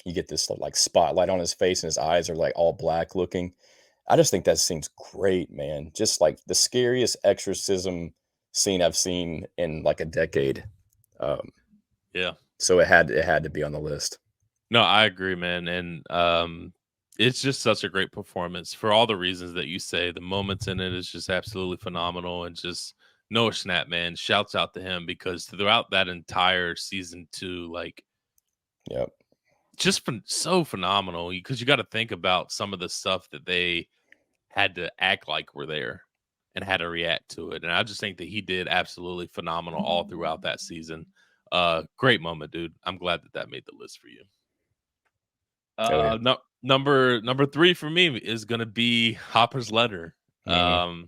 you get this like spotlight on his face and his eyes are like all black looking. I just think that scene's great, man. Just like the scariest exorcism scene I've seen in like a decade. Um, Yeah. so it had to be on the list. No, I agree, man. And it's just such a great performance for all the reasons that you say. The moments in it is just absolutely phenomenal. And just Noah Schnapp, man, shouts out to him because throughout that entire season 2, like Yep. just so phenomenal because you got to think about some of the stuff that they had to act like were there and had to react to it. And I just think that he did absolutely phenomenal all throughout that season. Great moment, dude. I'm glad that made the list for you. Oh yeah. No, number 3 for me is gonna be Hopper's letter. Mhm.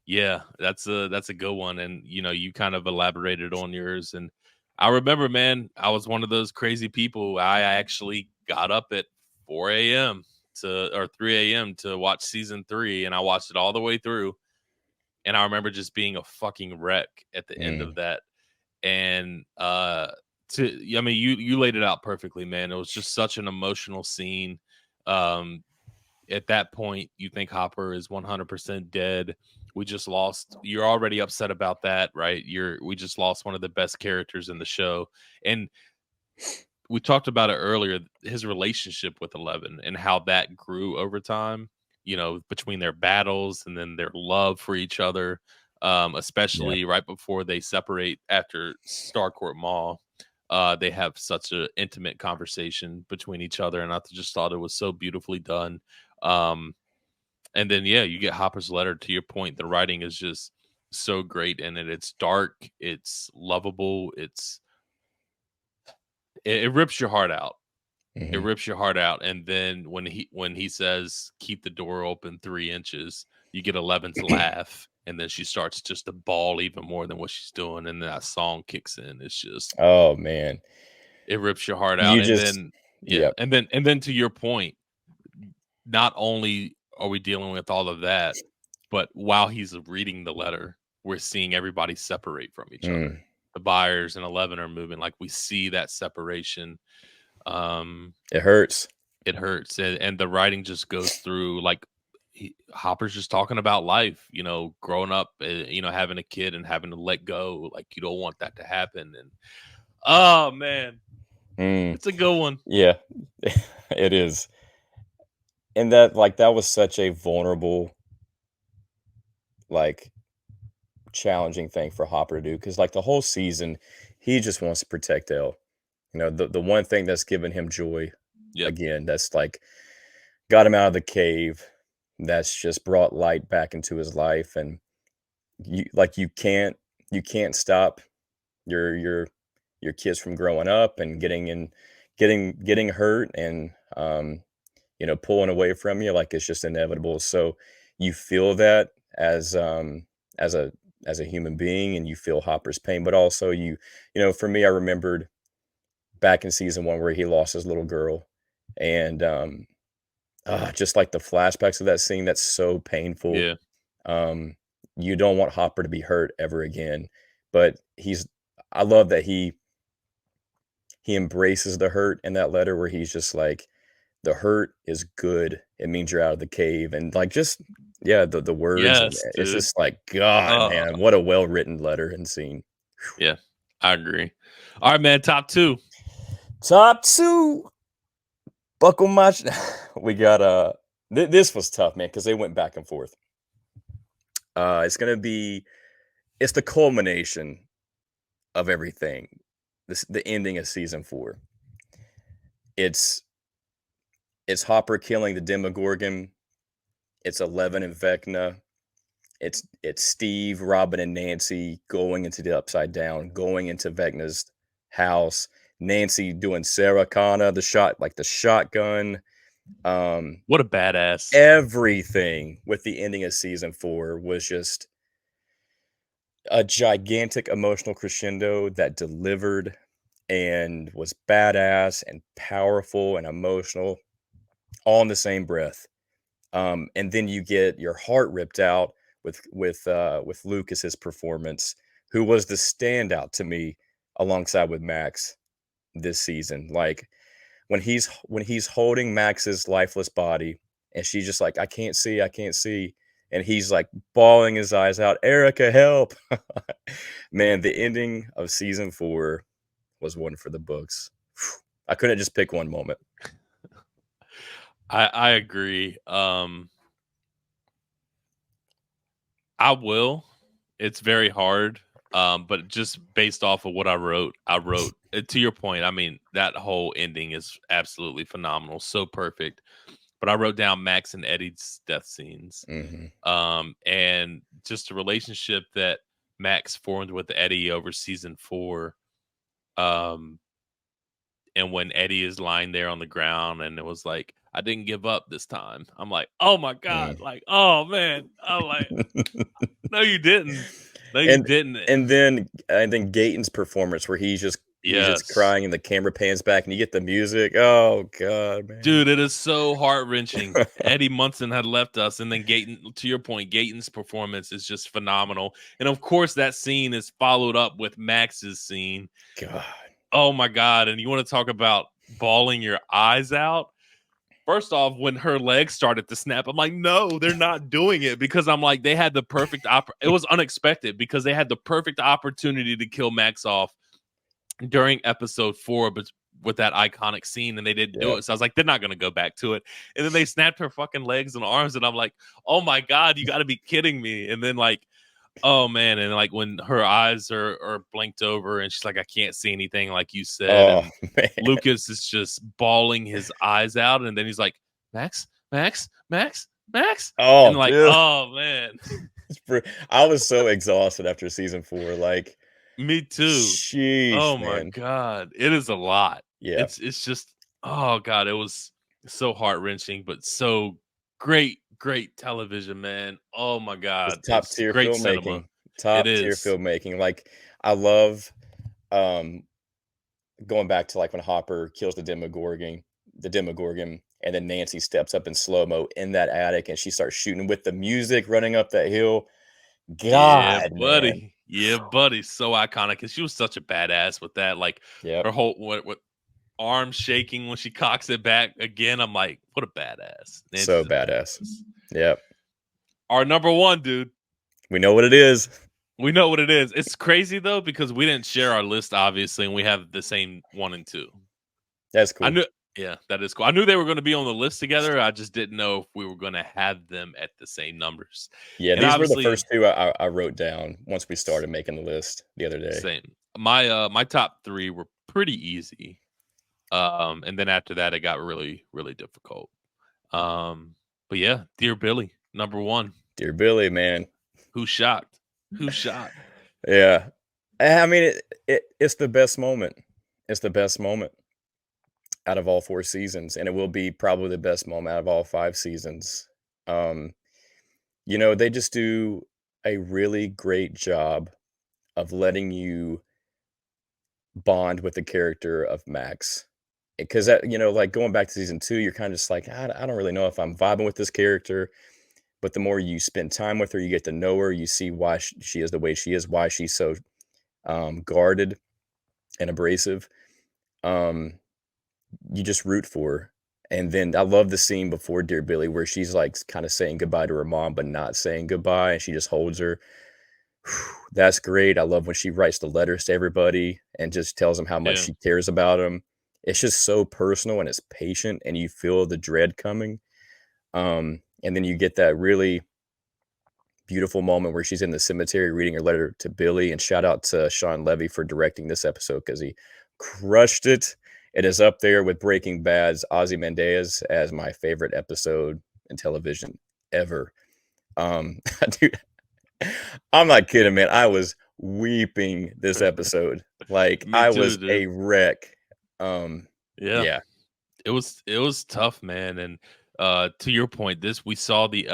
Yeah, that's a good one, and you kind of elaborated on yours, and I remember, man, I was one of those crazy people. I actually got up at 4 a.m. or 3 a.m. to watch season 3, and I watched it all the way through. And I remember just being a fucking wreck at the end Mm. of that. And I mean, you laid it out perfectly, man. It was just such an emotional scene. Um, at that point, you think Hopper is 100% dead. We just lost. You're already upset about that, right? We just lost one of the best characters in the show, and we talked about it earlier. His relationship with 11 and how that grew over time. Between their battles and then their love for each other, Yeah. especially right before they separate after Starcourt Mall. They have such an intimate conversation between each other, and I just thought it was so beautifully done. Um, and then, yeah, you get Hopper's letter. To your point, the writing is just so great in it. It's dark, it's lovable, it rips your heart out. It Mhm. rips your heart out. And then when he says keep the door open 3 inches, you get 11 to laugh, and then she starts just to bawl even more than what she's doing, and that song kicks in. It's just, Oh man. it rips your heart out. You And just then, yeah, Yep. and then to your point, not only are we dealing with all of that, but while he's reading the letter, we're seeing everybody separate from each other. Mm. The buyers and 11 are moving. Like, we see that separation. Um, It hurts. it hurts, and the writing just goes through, like, Hopper's just talking about life, growing up, having a kid and having to let go. Like, you don't want that to happen. And oh man, it's a good one. Yeah, it is. And that was such a vulnerable, like, challenging thing for Hopper to do, because like the whole season, he just wants to protect Elle. The one thing that's given him joy, Yep. again, that's like got him out of the cave, that's just brought light back into his life. And you can't stop your kids from growing up and getting hurt and pulling away from you. Like, it's just inevitable. So you feel that as a as a human being, and you feel Hopper's pain. But also, for me, I remembered back in season 1 where he lost his little girl, and just like the flashbacks of that scene, that's so painful. Yeah. You don't want Hopper to be hurt ever again, but I love that he embraces the hurt in that letter, where he's just like, the hurt is good. It means you're out of the cave. And like, just, yeah, the words, and Yes, it's dude. just like, God, man, what a well-written letter and scene. Yeah, I agree. All right, man. Top 2. Top 2. Buckle my we got this was tough, man, because they went back and forth. It's the culmination of everything. The ending of season 4. It's Hopper killing the Demogorgon. It's Eleven and Vecna. It's Steve, Robin, and Nancy going into the Upside Down, going into Vecna's house. Nancy doing Sarah Connor, the shotgun. What a badass. Everything with the ending of season 4 was just a gigantic emotional crescendo that delivered and was badass and powerful and emotional, all in the same breath. And then you get your heart ripped out with Lucas's performance, who was the standout to me alongside with Max this season. Like, when he's holding Max's lifeless body, and she's just like, I can't see, and he's like bawling his eyes out, Erica, help. Man, the ending of season 4 was one for the books. I couldn't just pick one moment. I agree. I will. It's very hard. But just based off of what I wrote, to your point, I mean, that whole ending is absolutely phenomenal. So perfect. But I wrote down Max and Eddie's death scenes. Mm-hmm. And just the relationship that Max formed with Eddie over season 4. And when Eddie is lying there on the ground and it was like, I didn't give up this time. I'm like, oh my God. Like, oh man. I'm like, no, you didn't. No, you didn't. And then Gaten's performance, where he's just crying and the camera pans back and you get the music. Oh God, man. Dude, it is so heart-wrenching. Eddie Munson had left us, and then Gaten, to your point, Gaten's performance is just phenomenal. And of course, that scene is followed up with Max's scene. God. Oh my God. And you want to talk about bawling your eyes out? First off, when her legs started to snap, I'm like, no, they're not doing it, because I'm like, they had the perfect it was unexpected, because they had the perfect opportunity to kill Max off during episode 4, but with that iconic scene, and they didn't do it. So I was like, they're not going to go back to it. And then they snapped her fucking legs and arms, and I'm like, oh my God, you got to be kidding me. And then like, oh man, and like when her eyes are blinked over and she's like, I can't see anything, like you said. Oh, man. Lucas is just bawling his eyes out, and then he's like, Max. Oh, and like, dude. oh man. I was so exhausted after season 4. Like, me too. Sheesh, oh man. My God. It is a lot. Yeah. It's just, oh God, it was so heart-wrenching, but so great television, man. Oh my God. It's top tier great filmmaking. cinema. Top tier filmmaking. Like, I love going back to like when Hopper kills the Demogorgon, and then Nancy steps up in slow-mo in that attic and she starts shooting with the music running up that hill. God, yeah, buddy. Man. Yeah, buddy. So iconic. And she was such a badass with that. Like, her whole what arm shaking when she cocks it back again. I'm like, what a badass. So badass. Yep. Our number one, dude. We know what it is. We know what it is. It's crazy though because we didn't share our list, obviously, and we have the same 1 and 2. That's I cool. knew, yeah, that is cool. I knew they were going to be on the list together. I just didn't know if we were going to have them at the same numbers. Yeah, And these were the obviously, first two I wrote down once we started making the list the other day. same. My top 3 were pretty easy. And then after that, it got really, really difficult. But yeah, Dear Billy, number 1. Dear Billy, man. Who's shocked? Who's shocked? Yeah. I mean, it's the best moment. It's the best moment out of all 4 seasons, and it will be probably the best moment out of all 5 seasons. They just do a really great job of letting you bond with the character of Max. Because like going back to season 2, you're kind of just like, I don't really know if I'm vibing with this character. But the more you spend time with her, you get to know her, you see why she is the way she is, why she's so guarded and abrasive. You just root for her. And then I love the scene before Dear Billy where she's like kind of saying goodbye to her mom, but not saying goodbye. And she just holds her. That's great. I love when she writes the letters to everybody and just tells them how much Yeah. she cares about them. It's just so personal and it's patient and you feel the dread coming. And then you get that really beautiful moment where she's in the cemetery reading her letter to Billy. And shout out to Sean Levy for directing this episode because he crushed it. It is up there with Breaking Bad's Ozymandias as my favorite episode in television ever. Dude, I'm not kidding, man. I was weeping this episode. Like Me I too, was dude. a wreck. Yeah. It was tough, man. And to your point, we saw the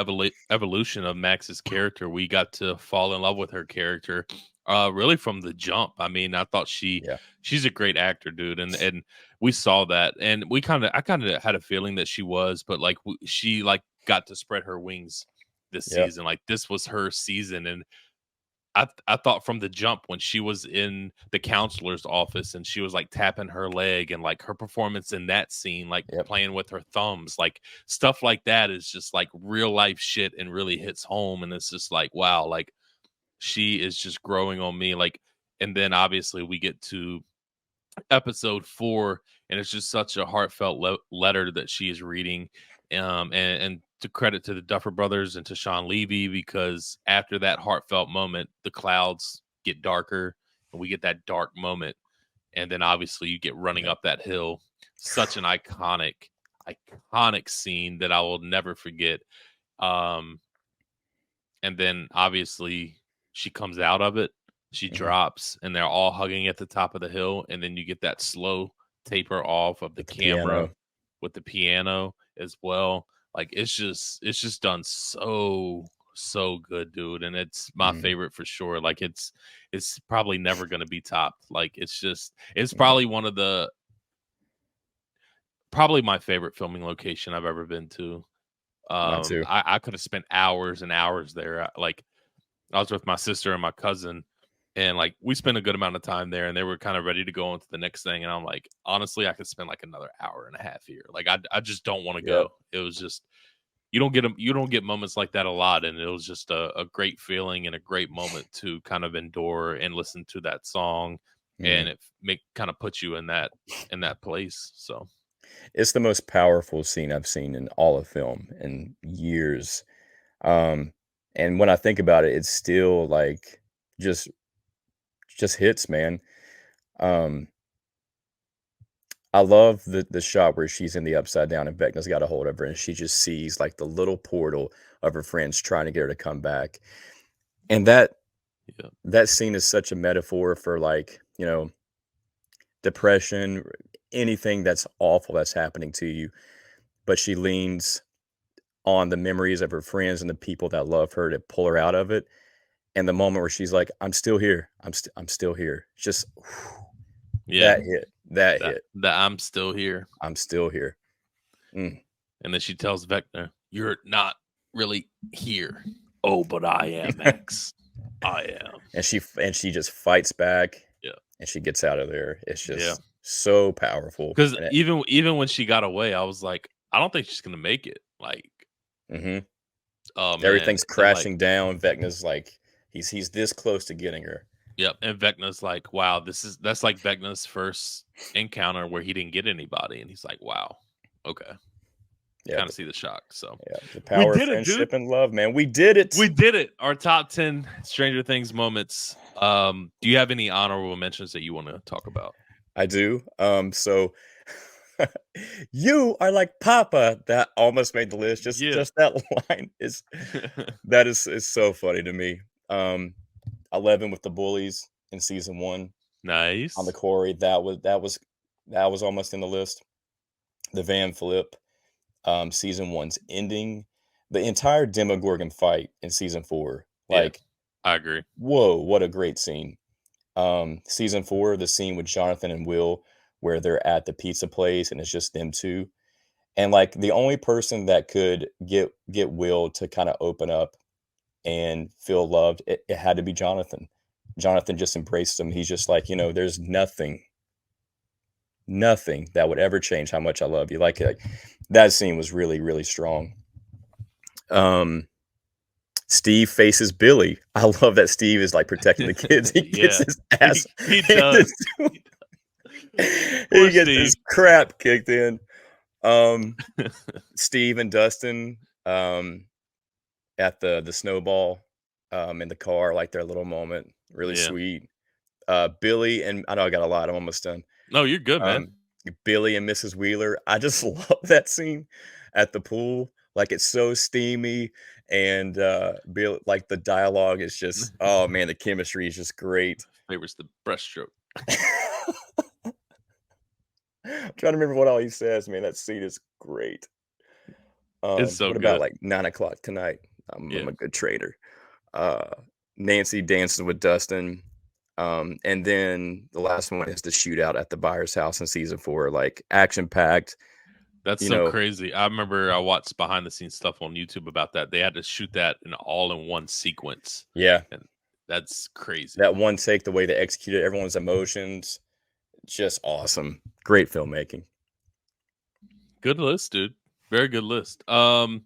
evolution of Max's character. We got to fall in love with her character really from the jump. I mean, I thought she's a great actor, dude, and we saw that. And I kind of had a feeling that she was, but like she like got to spread her wings this Yep. season. Like this was her season. And I thought from the jump when she was in the counselor's office and she was like tapping her leg and like her performance in that scene, like playing with her thumbs, like stuff like that is just like real life shit and really hits home. And it's just like, wow, like she is just growing on me. Like, and then obviously we get to episode 4 and it's just such a heartfelt letter that she is reading. And to credit to the Duffer Brothers and to Sean Levy, because after that heartfelt moment, the clouds get darker and we get that dark moment. And then obviously you get running up that hill. Such an iconic scene that I will never forget. And then obviously she comes out of it. She drops and they're all hugging at the top of the hill. And then you get that slow taper off of the camera with the piano as well. Like it's just done so good, dude. And it's my favorite for sure. Like it's probably never going to be topped. Like it's probably one of probably my favorite filming location I've ever been to. Mine too. I could have spent hours and hours there. Like I was with my sister and my cousin and like we spent a good amount of time there and they were kind of ready to go on to the next thing. And I'm like, honestly, I could spend like another hour and a half here. Like I just don't want to go. It was just, you don't get moments like that a lot. And it was just a great feeling and a great moment to kind of endure and listen to that song. And it kind of puts you in that place. So it's the most powerful scene I've seen in all of film in years. And when I think about it, it's still like just hits, man. I love the shot where she's in the upside down and Vecna's got a hold of her and she just sees like the little portal of her friends trying to get her to come back. And that scene is such a metaphor for like, depression, anything that's awful that's happening to you. But she leans on the memories of her friends and the people that love her to pull her out of it. And the moment where she's like, I'm still here. I'm still here. Just that hit. That hit. That I'm still here. I'm still here. And then she tells Vecna, you're not really here. Oh, but I am, Max. I am. And she just fights back. Yeah. And she gets out of there. It's just so powerful. Because even when she got away, I was like, I don't think she's gonna make it. Like Oh man, Everything's and like, crashing down. Vecna's like he's this close to getting her. yep, and Vecna's like, wow, that's like Vecna's first encounter where he didn't get anybody, and he's like, wow, okay, Yeah, kind of see the shock. So the we power of did it, dude. friendship and love, man. We did it. We did it. Our top 10 Stranger Things moments. Do you have any honorable mentions that you want to talk about? I do. So you are like Papa. That almost made the list. Yeah. Just that line is is so funny to me. 11 with the bullies in season 1 on the Nice. quarry. That was almost in the list. The van flip, season 1's ending, the entire Demogorgon fight in season 4. Yeah, Like, I agree. whoa, what a great scene. Season 4, the scene with Jonathan and Will where they're at the pizza place and it's just them two. And like the only person that could get Will to kind of open up and feel loved, it had to be Jonathan. Jonathan just embraced him. He's just like, there's nothing that would ever change how much I love you. Like that scene was really, really strong. Steve faces Billy. I love that Steve is like protecting the kids. He gets Yeah, his ass he handed does. to him. Poor He gets Steve. his crap kicked in. Steve and Dustin at the snowball in the car, like their little moment. Really Yeah. sweet. Billy and I know I got a lot. I'm almost done. No, you're good, man. Billy and Mrs. Wheeler. I just love that scene at the pool. Like it's so steamy and Bill, like the dialogue is just oh man, the chemistry is just great. Favors the breaststroke. I'm trying to remember what all he says, man. That scene is great. It's so What about good. like 9 o'clock tonight? I'm Yeah. a good trader. Nancy dances with Dustin. And then the last one is the shootout at the buyer's house in season 4, like action packed. That's so crazy. I remember I watched behind the scenes stuff on YouTube about that. They had to shoot that in all in one sequence. Yeah. And that's crazy. That one take, the way they executed everyone's emotions, just awesome. Great filmmaking. Good list, dude. Very good list. A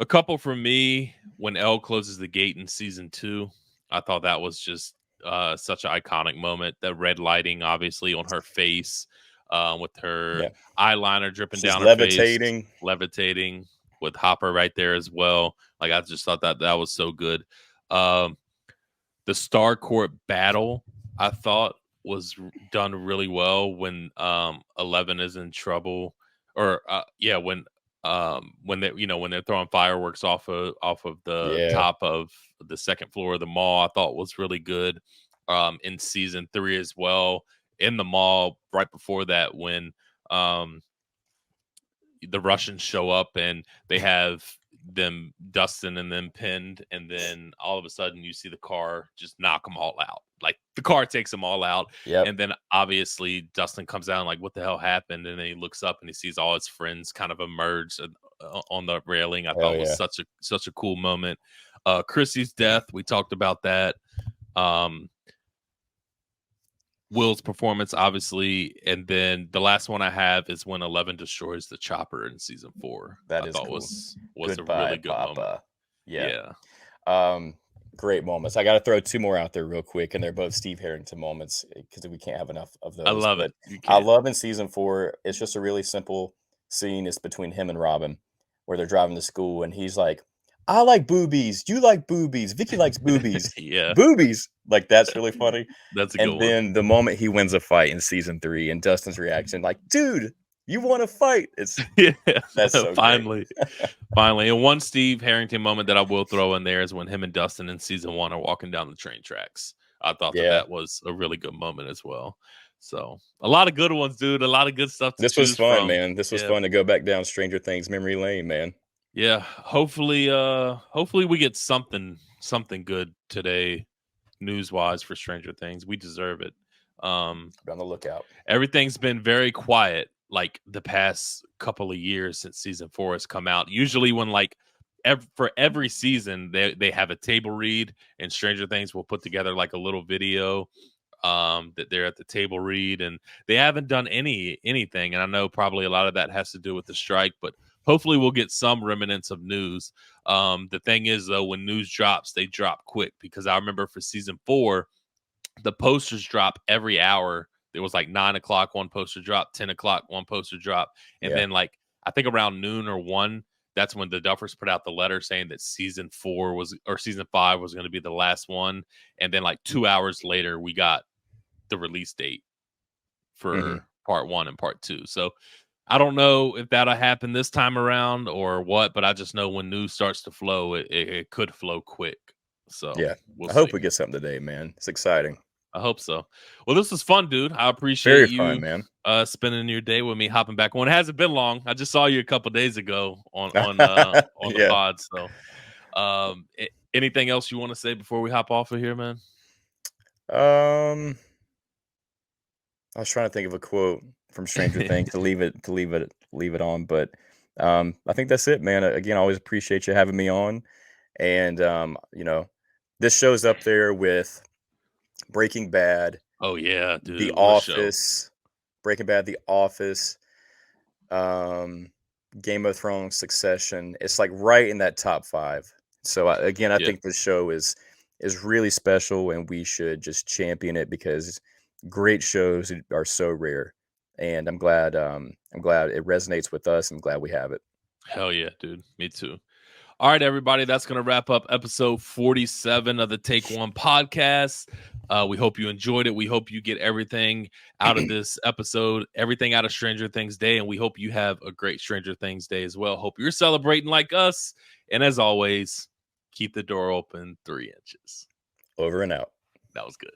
couple from me when Elle closes the gate in season 2. I thought that was just such an iconic moment. The red lighting, obviously, on her face, with her eyeliner dripping down her face, levitating with Hopper right there as well. Like I just thought that was so good. The Starcourt battle, I thought, was done really well when 11 is in trouble, or when they're throwing fireworks off of the top of the second floor of the mall. I thought was really good. In season 3 as well, in the mall right before that, when the Russians show up and they have them, Dustin and them pinned, and then all of a sudden you see the car just knock them all out. Like the car takes them all out. And then obviously Dustin comes down like, what the hell happened? And then he looks up and he sees all his friends kind of emerge on the railing. I thought was such a cool moment. Chrissy's death, we talked about that. Will's performance, obviously, and then the last one I have is when 11 destroys the chopper in season 4. That I is thought cool. was Goodbye, a really good Papa. moment. Yeah. Great moments. I got to throw 2 more out there real quick, and they're both Steve Harrington moments because we can't have enough of those. I love it. I love in season 4. It's just a really simple scene. It's between him and Robin, where they're driving to school, and he's like, "I like boobies. You like boobies. Vicky likes boobies. Yeah, boobies." Like that's really funny. That's a good one. And then the moment he wins a fight in season 3, and Dustin's reaction, like, "Dude, you want to fight?" It's that's so finally. And one Steve Harrington moment that I will throw in there is when him and Dustin in season 1 are walking down the train tracks. I thought that was a really good moment as well. So a lot of good ones, dude. A lot of good stuff. This was fun, man. This was fun to go back down Stranger Things memory lane, man. Yeah. Hopefully we get something good today, news wise, for Stranger Things. We deserve it. Be on the lookout. Everything's been very quiet like the past couple of years since season 4 has come out. Usually when like for every season they have a table read, and Stranger Things will put together like a little video that they're at the table read, and they haven't done anything. And I know probably a lot of that has to do with the strike, but hopefully we'll get some remnants of news. The thing is, though, when news drops, they drop quick, because I remember for season 4, the posters drop every hour. There was like 9 o'clock, one poster drop, 10 o'clock, one poster drop. And then like, I think around noon or 1, that's when the Duffers put out the letter saying that season 5 was going to be the last one. And then like 2 hours later, we got the release date for part 1 and part 2. So I don't know if that'll happen this time around or what, but I just know when news starts to flow, it could flow quick. So yeah, we'll I hope see. we get something today, man. It's exciting. I hope so. Well, this was fun, dude. I appreciate Very you fun, man. Spending your day with me, hopping back on. It hasn't been long. I just saw you a couple days ago on the Yeah. pod. So, anything else you want to say before we hop off of here, man? I was trying to think of a quote from Stranger Things to leave it on, but I think that's it, man. Again, I always appreciate you having me on, and you know, this show's up there with Breaking Bad, Oh yeah, dude. The What a show. Office, Breaking Bad, The Office, Game of Thrones, Succession. It's like right in that top 5. So I think this show is really special, and we should just champion it, because great shows are so rare. And I'm glad it resonates with us. I'm glad we have it. Hell yeah, dude. Me too. All right, everybody. That's going to wrap up episode 47 of the Take One podcast. We hope you enjoyed it. We hope you get everything out of this episode, everything out of Stranger Things Day. And we hope you have a great Stranger Things Day as well. Hope you're celebrating like us. And as always, keep the door open 3 inches. Over and out. That was good.